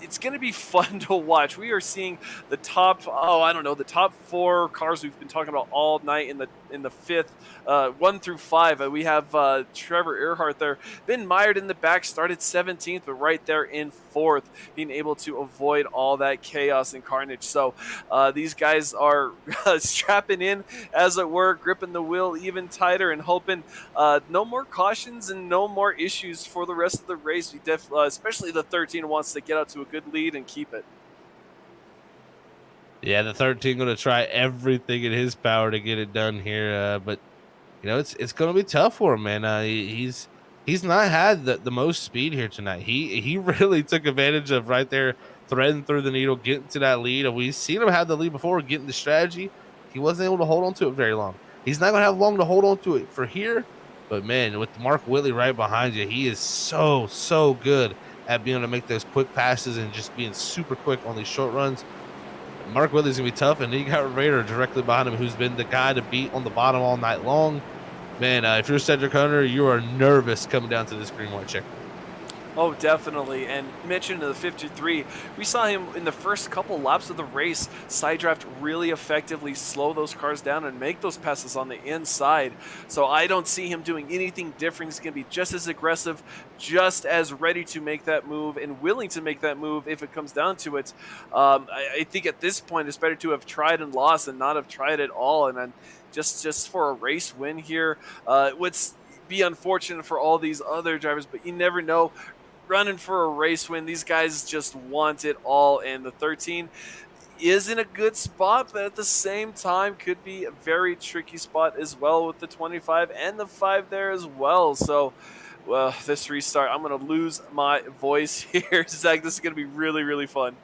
it's going to be fun to watch. We are seeing the top, the top 4 cars we've been talking about all night in the 5th, 1 through 5. We have Trevor Earhart there. Ben Meyer in the back started 17th, but right there in 4th, being able to avoid all that chaos and carnage. So these guys are strapping in, as it were, gripping the wheel even tighter and hoping no more cautions and no more issues for the rest of the race. We especially the 13 wants to get out to a good lead and keep it. Yeah, the 13 going to try everything in his power to get it done here, but it's going to be tough for him, man. He's not had the most speed here tonight. He really took advantage of right there, threading through the needle, getting to that lead. We've seen him have the lead before, getting the strategy. He wasn't able to hold on to it very long. He's not going to have long to hold on to it for here, but man, with Mark Whitley right behind you, he is so good at being able to make those quick passes and just being super quick on these short runs. Mark Whitley's going to be tough, and then you got Raider directly behind him, who's been the guy to beat on the bottom all night long. Man, if you're Cedric Hunter, you are nervous coming down to this green-white checker. Oh, definitely. And mentioned the 53, we saw him in the first couple laps of the race side draft really effectively, slow those cars down and make those passes on the inside. So I don't see him doing anything different. He's going to be just as aggressive, just as ready to make that move and willing to make that move if it comes down to it. I think at this point it's better to have tried and lost than not have tried at all. And then just for a race win here, would be unfortunate for all these other drivers, but you never know. Running for a race win, these guys just want it all, and the 13 is in a good spot, but at the same time could be a very tricky spot as well with the 25 and the 5 there as well. So Well, this restart, I'm going to lose my voice here, Zach. This is going to be really, really fun.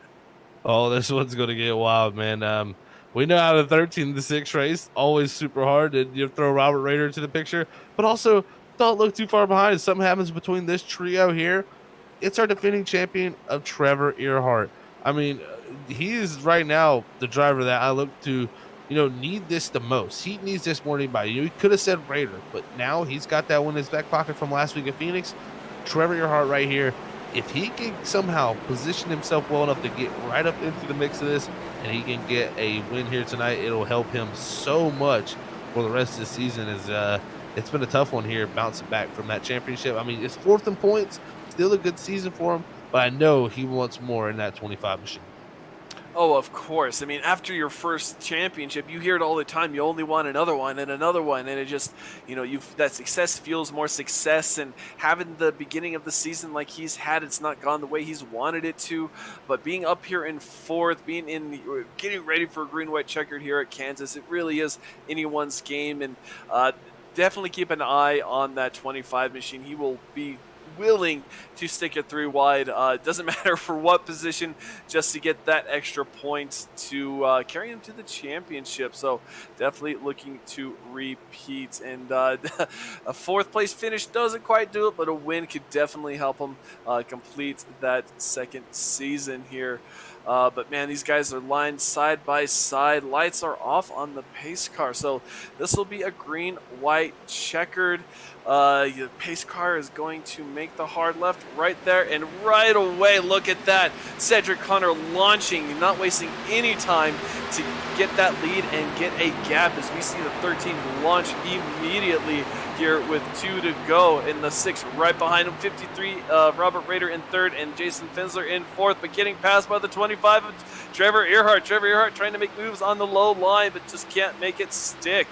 Oh, this one's gonna get wild, man. We know how the 13-6 race always super hard, and you throw Robert Rader into the picture, but also don't look too far behind. If something happens between this trio here, it's our defending champion of Trevor Earhart. I mean, he is right now the driver that I look to, need this the most. He needs this more than anybody. He could have said Raider, but now he's got that one in his back pocket from last week at Phoenix. Trevor Earhart right here. If he can somehow position himself well enough to get right up into the mix of this, and he can get a win here tonight, it'll help him so much for the rest of the season. It's been a tough one here, bouncing back from that championship. I mean, it's fourth in points. Still a good season for him, but I know he wants more in that 25 machine. Oh, of course. I mean, after your first championship, you hear it all the time. You only want another one and another one, and it just, that success feels more success. And having the beginning of the season like he's had, it's not gone the way he's wanted it to. But being up here in fourth, getting ready for a green-white checkered here at Kansas, it really is anyone's game. And definitely keep an eye on that 25 machine. He will be willing to stick it three wide. Doesn't matter for what position, just to get that extra points to carry him to the championship. So definitely looking to repeat. And a fourth place finish doesn't quite do it, but a win could definitely help him complete that second season here. But man, these guys are lined side by side. Lights are off on the pace car. So this will be a green, white, checkered. The pace car is going to make the hard left right there, and right away, look at that. Cedric Hunter launching, not wasting any time to get that lead and get a gap as we see the 13 launch immediately here with 2 to go. In the 6 right behind him, 53, Robert Rader in third and Jason Fensler in fourth, but getting passed by the 25 of Trevor Earhart. Trevor Earhart trying to make moves on the low line, but just can't make it stick.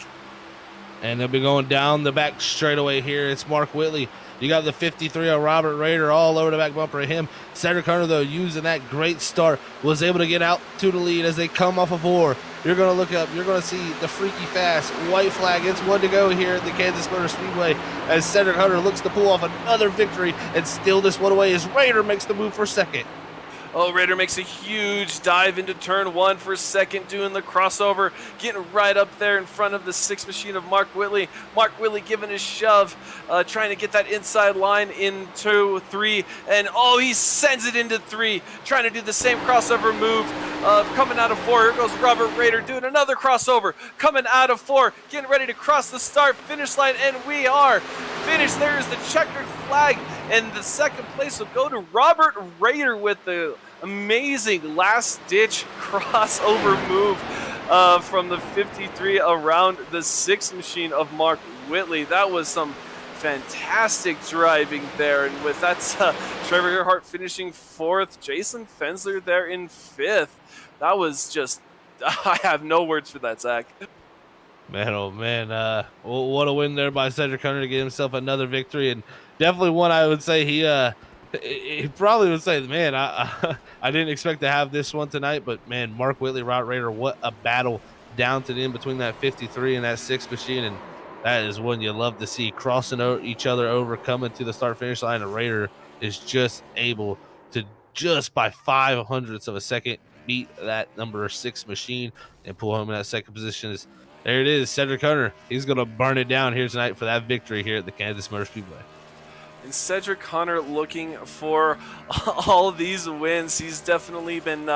And they'll be going down the back straightaway here. It's Mark Whitley. You got the 53 of Robert Rader all over the back bumper of him. Cedric Hunter, though, using that great start, was able to get out to the lead as they come off of 4. You're going to look up. You're going to see the freaky fast white flag. It's 1 to go here at the Kansas Motor Speedway as Cedric Hunter looks to pull off another victory and steal this one away as Rader makes the move for second. Oh, Rader makes a huge dive into turn 1 for second, doing the crossover, getting right up there in front of the 6 machine of Mark Whitley. Mark Whitley giving a shove, trying to get that inside line into 3, and he sends it into 3, trying to do the same crossover move. Coming out of 4, here goes Robert Rader doing another crossover, coming out of 4, getting ready to cross the start-finish line, and we are finished. There is the checkered flag, and the second place will go to Robert Rader with the amazing last-ditch crossover move from the 53 around the 6 machine of Mark Whitley. That was some fantastic driving there, and with that, Trevor Earhart finishing 4th, Jason Fensler there in 5th. That was just, I have no words for that, Zach. Man, oh man, what a win there by Cedric Hunter to get himself another victory, and definitely one I would say he probably would say, man, I didn't expect to have this one tonight, but man, Mark Whitley, Robert Rader, what a battle down to the end between that 53 and that 6 machine, and that is one you love to see, crossing each other over, coming to the start-finish line, and Rader is just able to, just by 0.05 of a second, beat that number 6 machine and pull home in that second position. There it is, Cedric Hunter. He's going to burn it down here tonight for that victory here at the Kansas Motor Speedway. And Cedric Hunter looking for all of these wins. He's definitely been,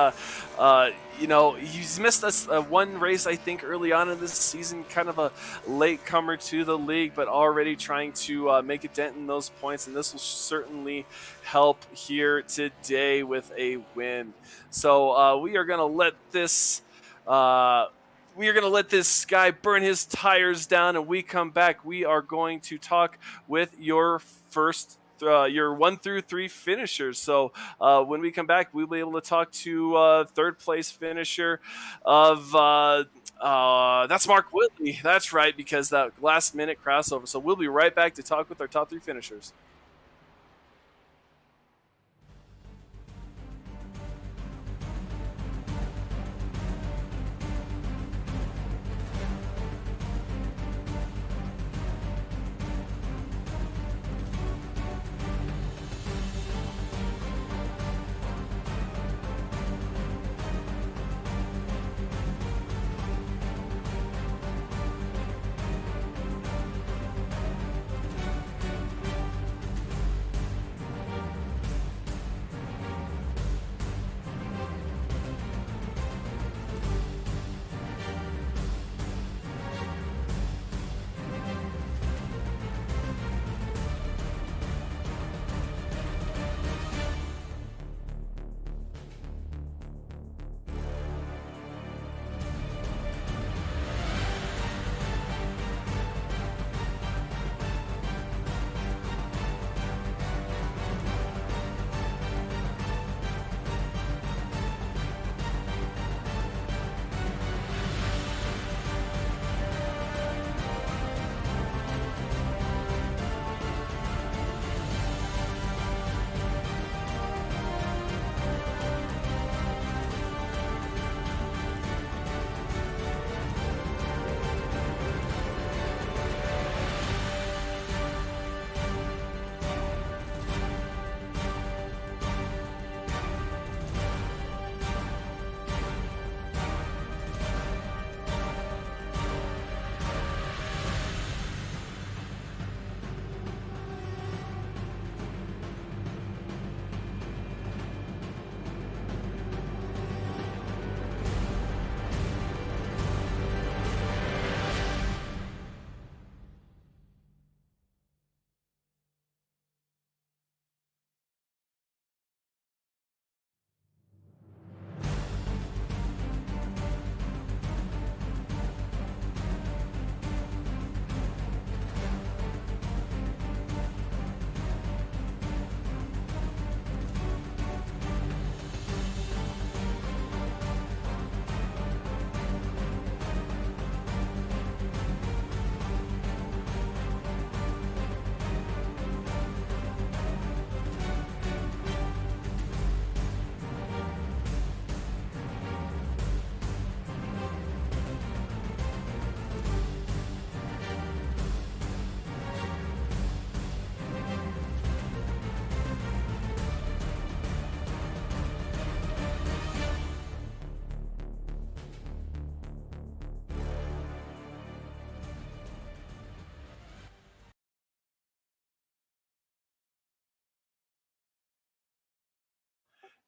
he's missed us one race, I think, early on in this season, kind of a latecomer to the league, but already trying to make a dent in those points. And this will certainly help here today with a win. So we are going to let this... we are going to let this guy burn his tires down, and we come back. We are going to talk with your your 1 through 3 finishers. So when we come back, we'll be able to talk to third place finisher of that's Mark Whitley. That's right, because that last minute crossover. So we'll be right back to talk with our top 3 finishers.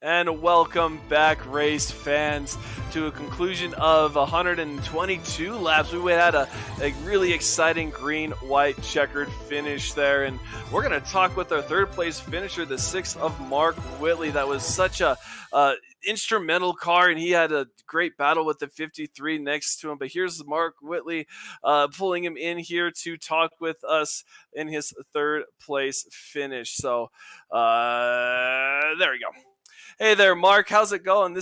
And welcome back, race fans, to a conclusion of 122 laps. We had a really exciting green, white, checkered finish there. And we're going to talk with our third place finisher, the 6th of Mark Whitley. That was such a instrumental car, and he had a great battle with the 53 next to him. But here's Mark Whitley pulling him in here to talk with us in his third place finish. So there we go. Hey there, Mark. How's it going?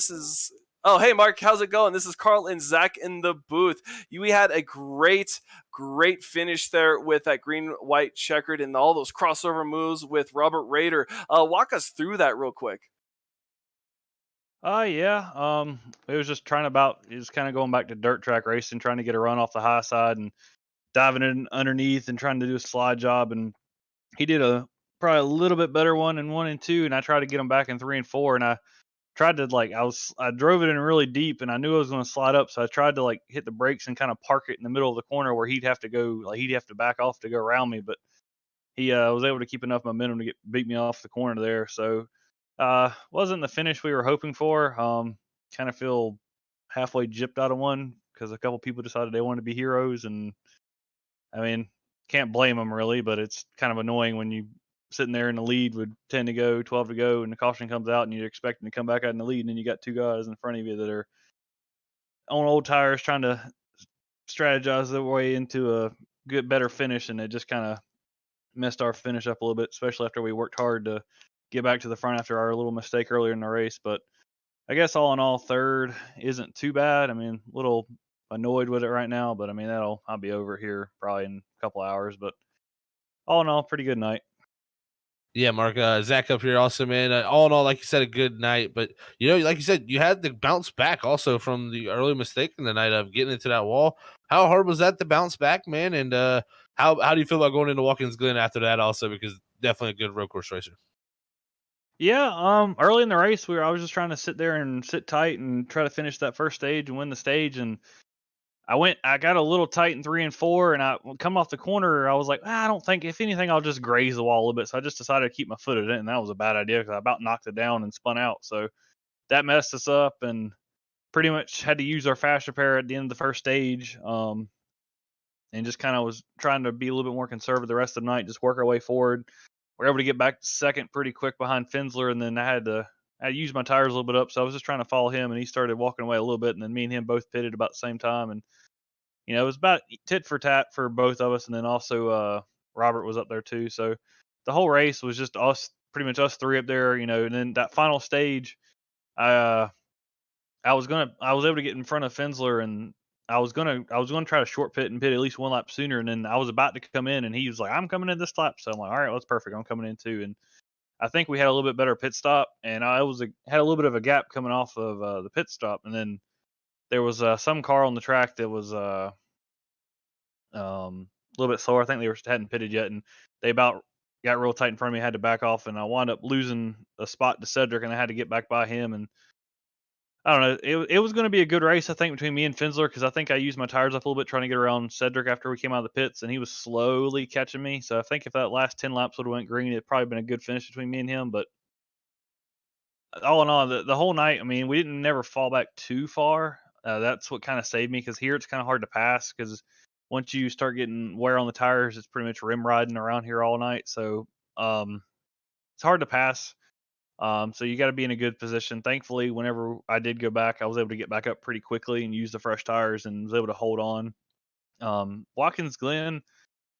Hey, Mark. How's it going? This is Carl and Zach in the booth. We had a great finish there with that green, white, checkered, and all those crossover moves with Robert Rader. Walk us through that real quick. Yeah. It was just it was kind of going back to dirt track racing, trying to get a run off the high side and diving in underneath and trying to do a slide job. And he did probably a little bit better one in 1 and 2, and I tried to get him back in 3 and 4, and I tried to I drove it in really deep, and I knew I was going to slide up, so I tried to hit the brakes and kind of park it in the middle of the corner where he'd have to go, he'd have to back off to go around me, but he was able to keep enough momentum to beat me off the corner there. So wasn't the finish we were hoping for. Kind of feel halfway gypped out of one because a couple people decided they wanted to be heroes, and I mean, can't blame them really, but it's kind of annoying when you sitting there in the lead with 10 to go, 12 to go, and the caution comes out, and you're expecting to come back out in the lead, and then you got two guys in front of you that are on old tires trying to strategize their way into a good, better finish, and it just kind of messed our finish up a little bit, especially after we worked hard to get back to the front after our little mistake earlier in the race. But I guess all in all, third isn't too bad. I mean, a little annoyed with it right now, but I mean, I'll be over here probably in a couple hours. But all in all, pretty good night. Yeah, Mark, Zach up here also, man. All in all, like you said, a good night. But, like you said, you had to bounce back also from the early mistake in the night of getting into that wall. How hard was that to bounce back, man? And how do you feel about going into Watkins Glen after that also? Because definitely a good road course racer. Yeah, early in the race, I was just trying to sit there and sit tight and try to finish that first stage and win the stage. And I got a little tight in 3 and 4, and I come off the corner. I was like, I don't think, if anything, I'll just graze the wall a little bit. So I just decided to keep my foot in it, and that was a bad idea because I about knocked it down and spun out. So that messed us up, and pretty much had to use our fast repair at the end of the first stage. And just kind of was trying to be a little bit more conservative the rest of the night, just work our way forward. We're able to get back to second pretty quick behind Finsler, and then I used my tires a little bit up, so I was just trying to follow him, and he started walking away a little bit, and then me and him both pitted about the same time, and it was about tit for tat for both of us, and then also Robert was up there too. So the whole race was just us, pretty much us three up there, and then that final stage, I uh, I was able to get in front of Finsler, and I was gonna try to short pit and pit at least one lap sooner, and then I was about to come in, and he was like, "I'm coming in this lap," so I'm like, "All right, well, that's perfect. I'm coming in too." And I think we had a little bit better pit stop, and had a little bit of a gap coming off of the pit stop, and then there was some car on the track that was a little bit slower. I think they hadn't pitted yet, and they about got real tight in front of me. Had to back off, and I wound up losing a spot to Cedric, and I had to get back by him, and I don't know. It was going to be a good race, I think, between me and Finsler, because I think I used my tires up a little bit trying to get around Cedric after we came out of the pits, and he was slowly catching me. So I think if that last 10 laps would have went green, it'd probably been a good finish between me and him. But all in all, the whole night, I mean, we didn't never fall back too far. That's what kind of saved me, because here it's kind of hard to pass, because once you start getting wear on the tires, it's pretty much rim riding around here all night. So it's hard to pass. So you got to be in a good position. Thankfully, whenever I did go back, I was able to get back up pretty quickly and use the fresh tires and was able to hold on. Watkins Glen,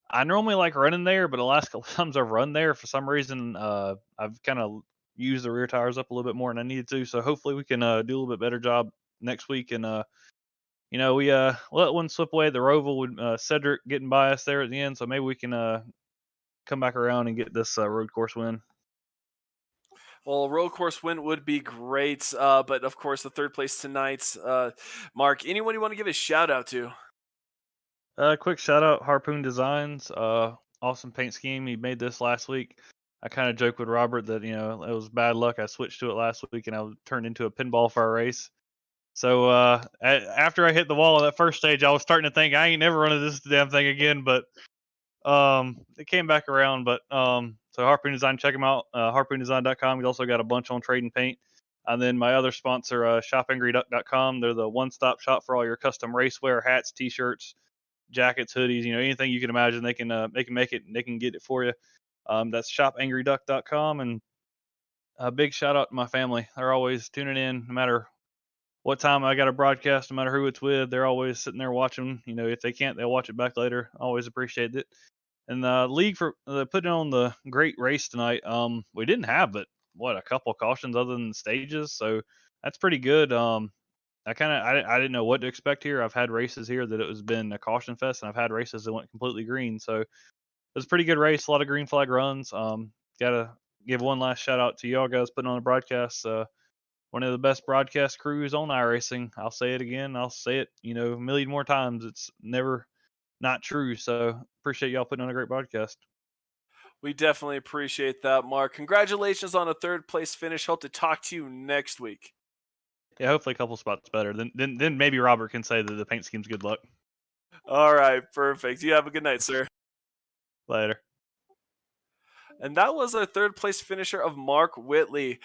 I normally like running there, but the last couple times I've run there, for some reason, I've kind of used the rear tires up a little bit more than I needed to. So hopefully we can do a little bit better job next week. And we let one slip away at the Roval with Cedric getting by us there at the end. So maybe we can come back around and get this road course win. Well, a road course win would be great, but of course, the third place tonight. Mark, anyone you want to give a shout out to? Quick shout out Harpoon Designs. Awesome paint scheme. He made this last week. I kind of joke with Robert that it was bad luck. I switched to it last week and I was turned into a pinball for our race. So after I hit the wall of that first stage, I was starting to think I ain't never running this damn thing again. But it came back around. But so Harpoon Design, check him out. HarpoonDesign.com. He's also got a bunch on trading paint. And then my other sponsor, shopangryduck.com. They're the one-stop shop for all your custom racewear, hats, t-shirts, jackets, hoodies, anything you can imagine. They can make it and they can get it for you. That's shopangryduck.com. And a big shout out to my family. They're always tuning in no matter what time I got a broadcast, no matter who it's with. They're always sitting there watching. If they can't, they'll watch it back later. Always appreciate it. And the league for putting on the great race tonight. We didn't have but a couple of cautions other than the stages, so that's pretty good. I didn't know what to expect here. I've had races here that it was been a caution fest, and I've had races that went completely green. So it was a pretty good race. A lot of green flag runs. Gotta give one last shout out to y'all guys putting on the broadcast. One of the best broadcast crews on iRacing. I'll say it again. I'll say it, a million more times. It's never not true. So appreciate y'all putting on a great broadcast. We definitely appreciate that, Mark. Congratulations on a third place finish. Hope to talk to you next week. Yeah, hopefully a couple spots better. Then maybe Robert can say that the paint scheme's good luck. All right, perfect. You have a good night, sir. Later. And that was our third place finisher of Mark Whitley.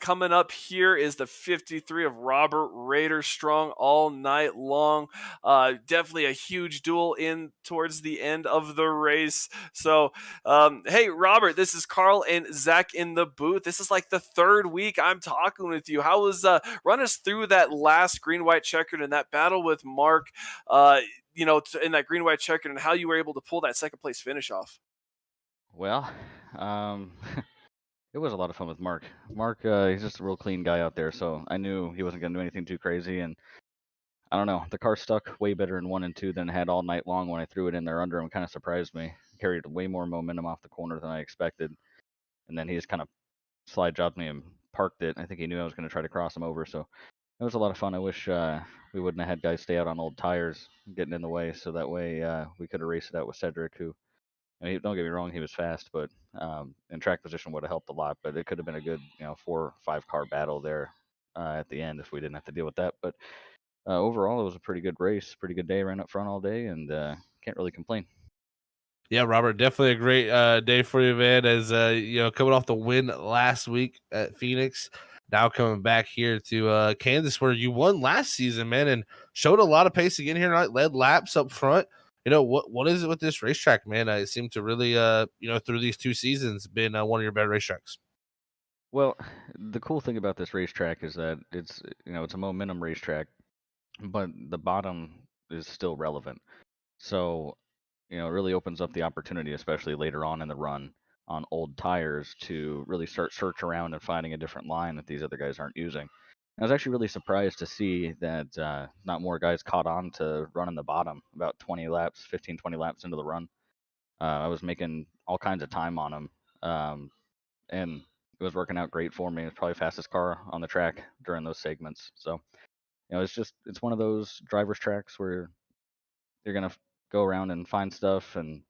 Coming up here is the 53 of Robert Rader, strong all night long. Definitely a huge duel in towards the end of the race. So, hey, Robert, this is Carl and Zach in the booth. This is like the third week I'm talking with you. How was, run us through that last green, white checkered and that battle with Mark, in that green, white checkered, and how you were able to pull that second place finish off. Well, um, it was a lot of fun with Mark. Mark, he's just a real clean guy out there, so I knew he wasn't going to do anything too crazy. And I don't know, the car stuck way better in 1 and 2 than it had all night long when I threw it in there under him. Kind of surprised me. Carried way more momentum off the corner than I expected. And then he just kind of slide jobbed me and parked it. I think he knew I was going to try to cross him over, so it was a lot of fun. I wish we wouldn't have had guys stay out on old tires getting in the way, so that way we could have raced it out with Cedric, who don't get me wrong, he was fast, but in track position would have helped a lot. But it could have been a good, 4 or 5 car battle there at the end if we didn't have to deal with that. But overall, it was a pretty good race, pretty good day. Ran up front all day, and can't really complain. Yeah, Robert, definitely a great day for you, man. As coming off the win last week at Phoenix, now coming back here to Kansas, where you won last season, man, and showed a lot of pace again here tonight. Led laps up front. What is it with this racetrack, man? It seemed to really, through these 2 seasons, been one of your better racetracks. Well, the cool thing about this racetrack is that it's a momentum racetrack, but the bottom is still relevant. So it really opens up the opportunity, especially later on in the run on old tires, to really start search around and finding a different line that these other guys aren't using. I was actually really surprised to see that not more guys caught on to running the bottom about 20 laps, 15, 20 laps into the run. I was making all kinds of time on them, and it was working out great for me. It was probably fastest car on the track during those segments. So, it's one of those driver's tracks where you're going to go around and find stuff and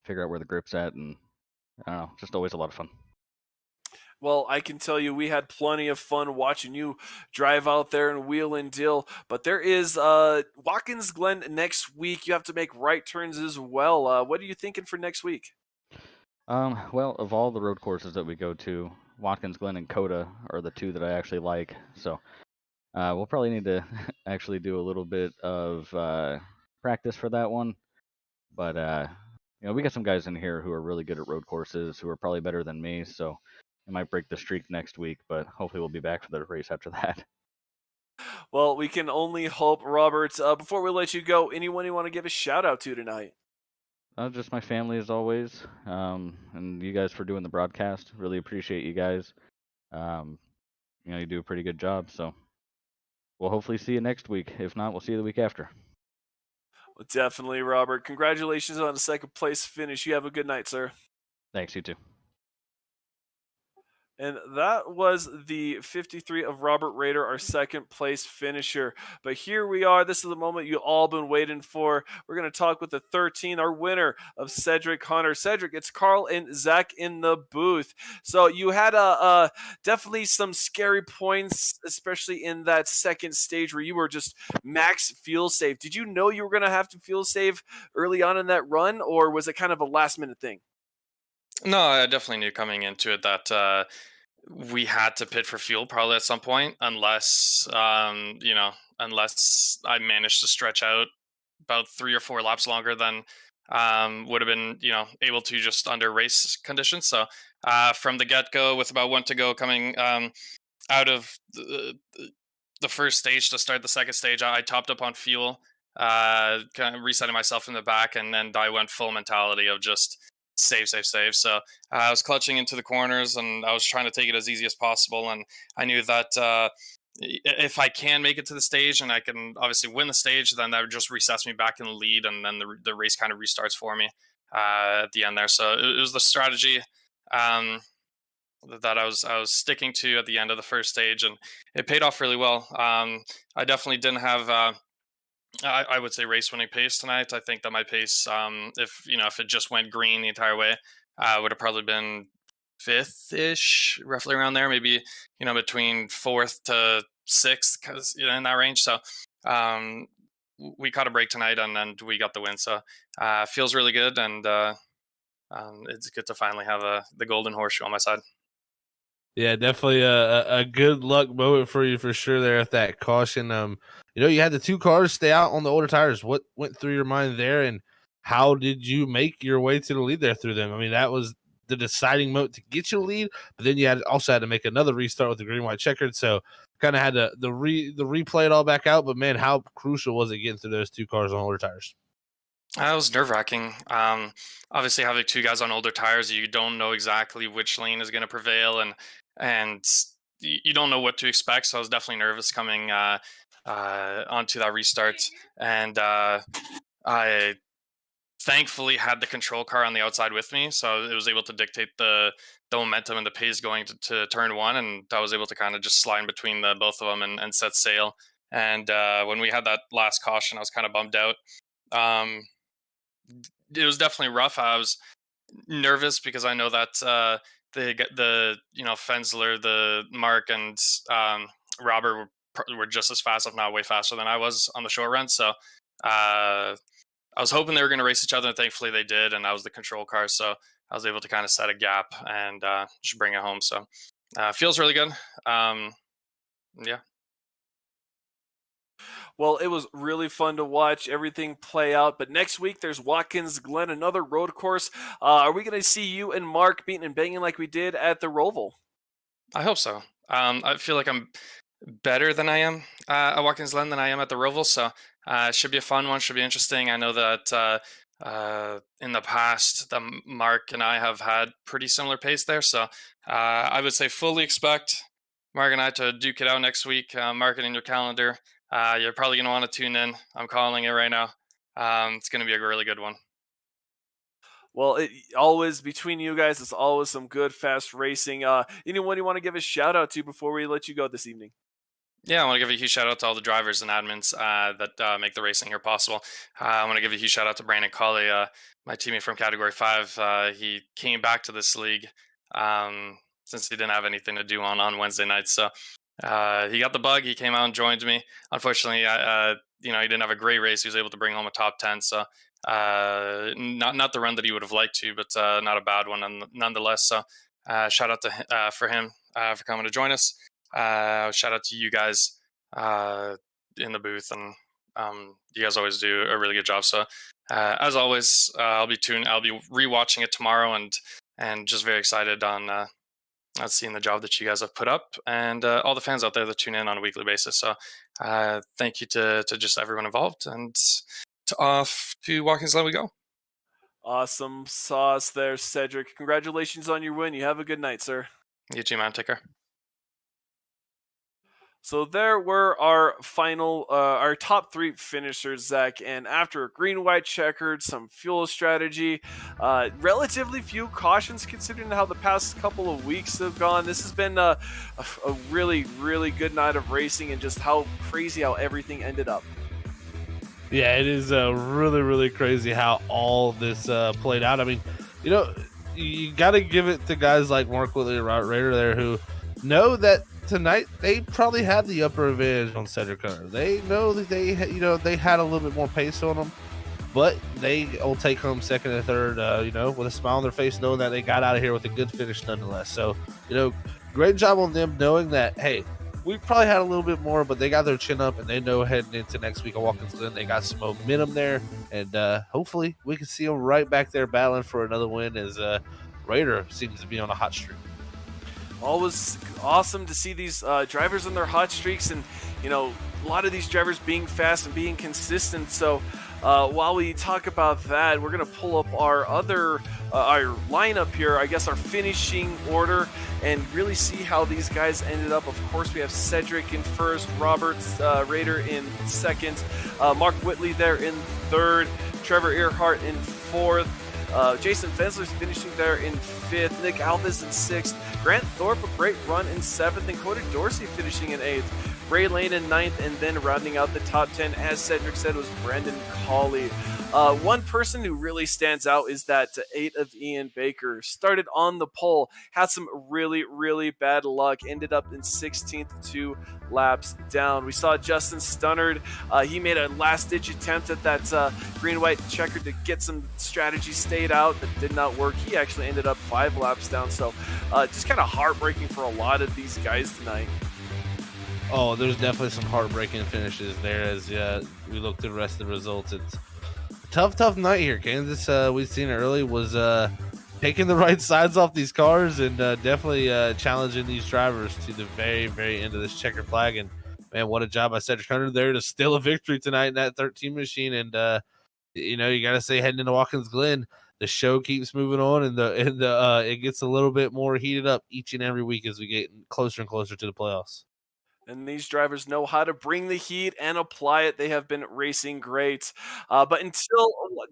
figure out where the grip's at, and I don't know, just always a lot of fun. Well, I can tell you we had plenty of fun watching you drive out there and wheel and deal. But there is Watkins Glen next week. You have to make right turns as well. What are you thinking for next week? Well, of all the road courses that we go to, Watkins Glen and Coda are the 2 that I actually like. So we'll probably need to actually do a little bit of practice for that one. But we got some guys in here who are really good at road courses, who are probably better than me. So I might break the streak next week, but hopefully we'll be back for the race after that. Well, we can only hope, Robert. Before we let you go, anyone you want to give a shout out to tonight? Just my family as always, and you guys for doing the broadcast. Really appreciate you guys. You do a pretty good job. So we'll hopefully see you next week. If not, we'll see you the week after. Well, definitely, Robert. Congratulations on a second place finish. You have a good night, sir. Thanks, you too. And that was the 53 of Robert Rader, our second place finisher. But here we are. This is the moment you all been waiting for. We're going to talk with the 13, our winner of Cedric Hunter. Cedric, it's Carl and Zach in the booth. So you had definitely some scary points, especially in that second stage where you were just max fuel save. Did you know you were going to have to fuel save early on in that run, or was it kind of a last minute thing? No, I definitely knew coming into it that we had to pit for fuel probably at some point, unless unless I managed to stretch out about 3 or 4 laps longer than would have been able to just under race conditions. So from the get go, with about 1 to go, coming out of the first stage to start the second stage, I topped up on fuel, kind of resetting myself in the back, and then I went full mentality of just save, save, save. So I was clutching into the corners, and I was trying to take it as easy as possible. And I knew that if I can make it to the stage and I can obviously win the stage, then that just resets me back in the lead, and then the race kind of restarts for me at the end there. So it was the strategy that I was sticking to at the end of the first stage, and it paid off really well. I definitely didn't have I would say race winning pace tonight. I think that my pace, if it just went green the entire way, would have probably been fifth ish, roughly around there, maybe between fourth to sixth, because in that range. So we caught a break tonight, and we got the win. So feels really good, and it's good to finally have the golden horseshoe on my side. Yeah, definitely a good luck moment for you for sure there at that caution. You had the 2 cars stay out on the older tires. What went through your mind there, and how did you make your way to the lead there through them? I mean, that was the deciding moment to get you the lead, but then you also had to make another restart with the green white checkered. So kind of had to the replay it all back out. But man, how crucial was it getting through those 2 cars on older tires? It was nerve wracking. Obviously, having 2 guys on older tires, you don't know exactly which lane is going to prevail, and you don't know what to expect. So I was definitely nervous coming onto that restart, and I thankfully had the control car on the outside with me, so it was able to dictate the momentum and the pace going to turn 1, and I was able to kind of just slide in between the both of them and set sail. And when we had that last caution, I was kind of bummed out. It was definitely rough. I was nervous because I know that the Fensler, the Mark, and Robert were just as fast, if not way faster than I was on the short run. So I was hoping they were going to race each other, and thankfully they did. And I was the control car, so I was able to kind of set a gap and just bring it home. So feels really good. Yeah. Well, it was really fun to watch everything play out. But next week, there's Watkins Glen, another road course. Are we going to see you and Mark beating and banging like we did at the Roval? I hope so. I feel like I'm better than I am at Watkins Glen than I am at the Roval. So it should be a fun one. Should be interesting. I know that in the past, Mark and I have had pretty similar pace there. So I would say fully expect Mark and I to duke it out next week. Mark it in your calendar. You're probably going to want to tune in. I'm calling it right now. It's going to be a really good one. Well, always between you guys, it's always some good fast racing. Anyone you want to give a shout out to before we let you go this evening? Yeah, I want to give a huge shout out to all the drivers and admins that make the racing here possible. I want to give a huge shout out to Brandon Colley, my teammate from Category 5. He came back to this league since he didn't have anything to do on Wednesday nights. So he got the bug. He came out and joined me. Unfortunately, he didn't have a great race. He was able to bring home a top 10. So not the run that he would have liked to, but not a bad one nonetheless. So shout out to for him for coming to join us. Shout out to you guys in the booth, and you guys always do a really good job. So as always, I'll be rewatching it tomorrow, and just very excited on seeing the job that you guys have put up, and all the fans out there that tune in on a weekly basis. So thank you to just everyone involved, and off to Watkins Glen we go. Awesome sauce there, Cedric. Congratulations on your win. You have a good night, sir. You too, man. Take care. So there were our our top 3 finishers, Zach. And after a green-white checkered, some fuel strategy, relatively few cautions considering how the past couple of weeks have gone. This has been a really, really good night of racing, and just how crazy how everything ended up. Yeah, it is really, really crazy how all this played out. I mean, you got to give it to guys like Mark Whitley and Robert Rader there who know that tonight they probably had the upper advantage on Cedric Hunter. They know that they had a little bit more pace on them, but they will take home second and third, with a smile on their face, knowing that they got out of here with a good finish nonetheless. So, great job on them knowing that, hey, we probably had a little bit more, but they got their chin up, and they know heading into next week at Watkins Glen, they got some momentum there, and hopefully we can see them right back there battling for another win as Raider seems to be on a hot streak. Always awesome to see these drivers on their hot streaks, and a lot of these drivers being fast and being consistent. So while we talk about that, we're going to pull up our other our lineup here, I guess our finishing order, and really see how these guys ended up. Of course, we have Cedric in first, Roberts Raider in second, Mark Whitley there in third, Trevor Earhart in fourth, Jason Fensler's finishing there in fifth, Nick Alves in sixth, Grant Thorpe a great run in seventh, and Cody Dorsey finishing in eighth, Ray Lane in ninth, and then rounding out the top 10, as Cedric said, was Brandon Colley. One person who really stands out is that 8 of Ian Baker. Started on the pole, had some really, really bad luck, ended up in 16th 2 laps down. We saw Justin Stunnard. He made a last-ditch attempt at that green-white checker to get some strategy, stayed out, but did not work. He actually ended up 5 laps down, so just kind of heartbreaking for a lot of these guys tonight. Oh, there's definitely some heartbreaking finishes there as we look through the rest of the results. It's a tough night here. Kansas, we've seen it early, was taking the right sides off these cars and definitely challenging these drivers to the very, very end of this checker flag. And, man, what a job by Cedric Hunter there to steal a victory tonight in that 13 machine. And, you got to say, heading into Watkins Glen, the show keeps moving on, and it gets a little bit more heated up each and every week as we get closer and closer to the playoffs. And these drivers know how to bring the heat and apply it. They have been racing great. But until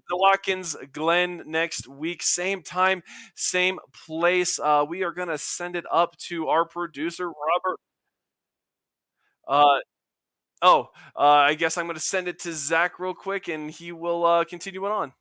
the Watkins Glen next week, same time, same place, we are going to send it up to our producer, Robert. I guess I'm going to send it to Zach real quick, and he will continue it on.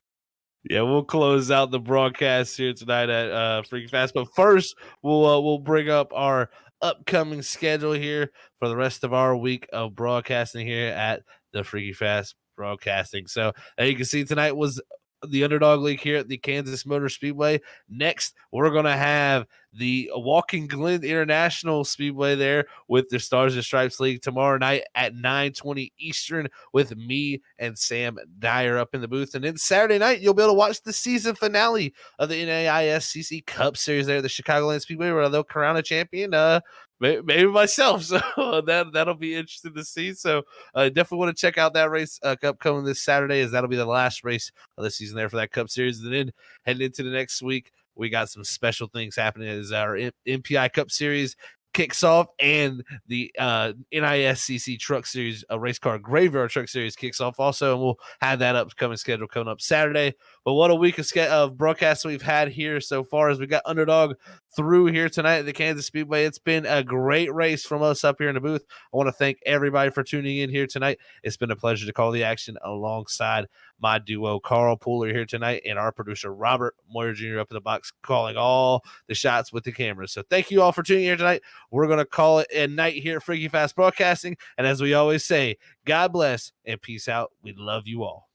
Yeah, we'll close out the broadcast here tonight at Freaky Fast. But first, we'll bring up our upcoming schedule here for the rest of our week of broadcasting here at the Freaky Fast Broadcasting. So, as you can see, tonight was the Underdog League here at the Kansas Motor Speedway. Next, we're going to have the Watkins Glen International Speedway there with the Stars and Stripes League tomorrow night at 9:20 Eastern with me and Sam Dyer up in the booth. And then Saturday night, you'll be able to watch the season finale of the NAISCC Cup Series there at the Chicagoland Speedway, where they'll crown a champion. Maybe myself. So that'll be interesting to see. So definitely want to check out that race cup coming this Saturday, as that'll be the last race of the season there for that Cup Series. And then heading into the next week, we got some special things happening as our MPI Cup Series kicks off, and the NISCC Truck Series, a race car graveyard truck series, kicks off also, and we'll have that upcoming schedule coming up Saturday. But what a week of broadcasts we've had here so far, as we got Underdog through here tonight at the Kansas Speedway. It's been a great race from us up here in the booth. I want to thank everybody for tuning in here tonight. It's been a pleasure to call the action alongside my duo, Carl Pooler, here tonight, and our producer, Robert Moyer Jr., up in the box, calling all the shots with the cameras. So thank you all for tuning in here tonight. We're going to call it a night here at Freaky Fast Broadcasting. And as we always say, God bless and peace out. We love you all.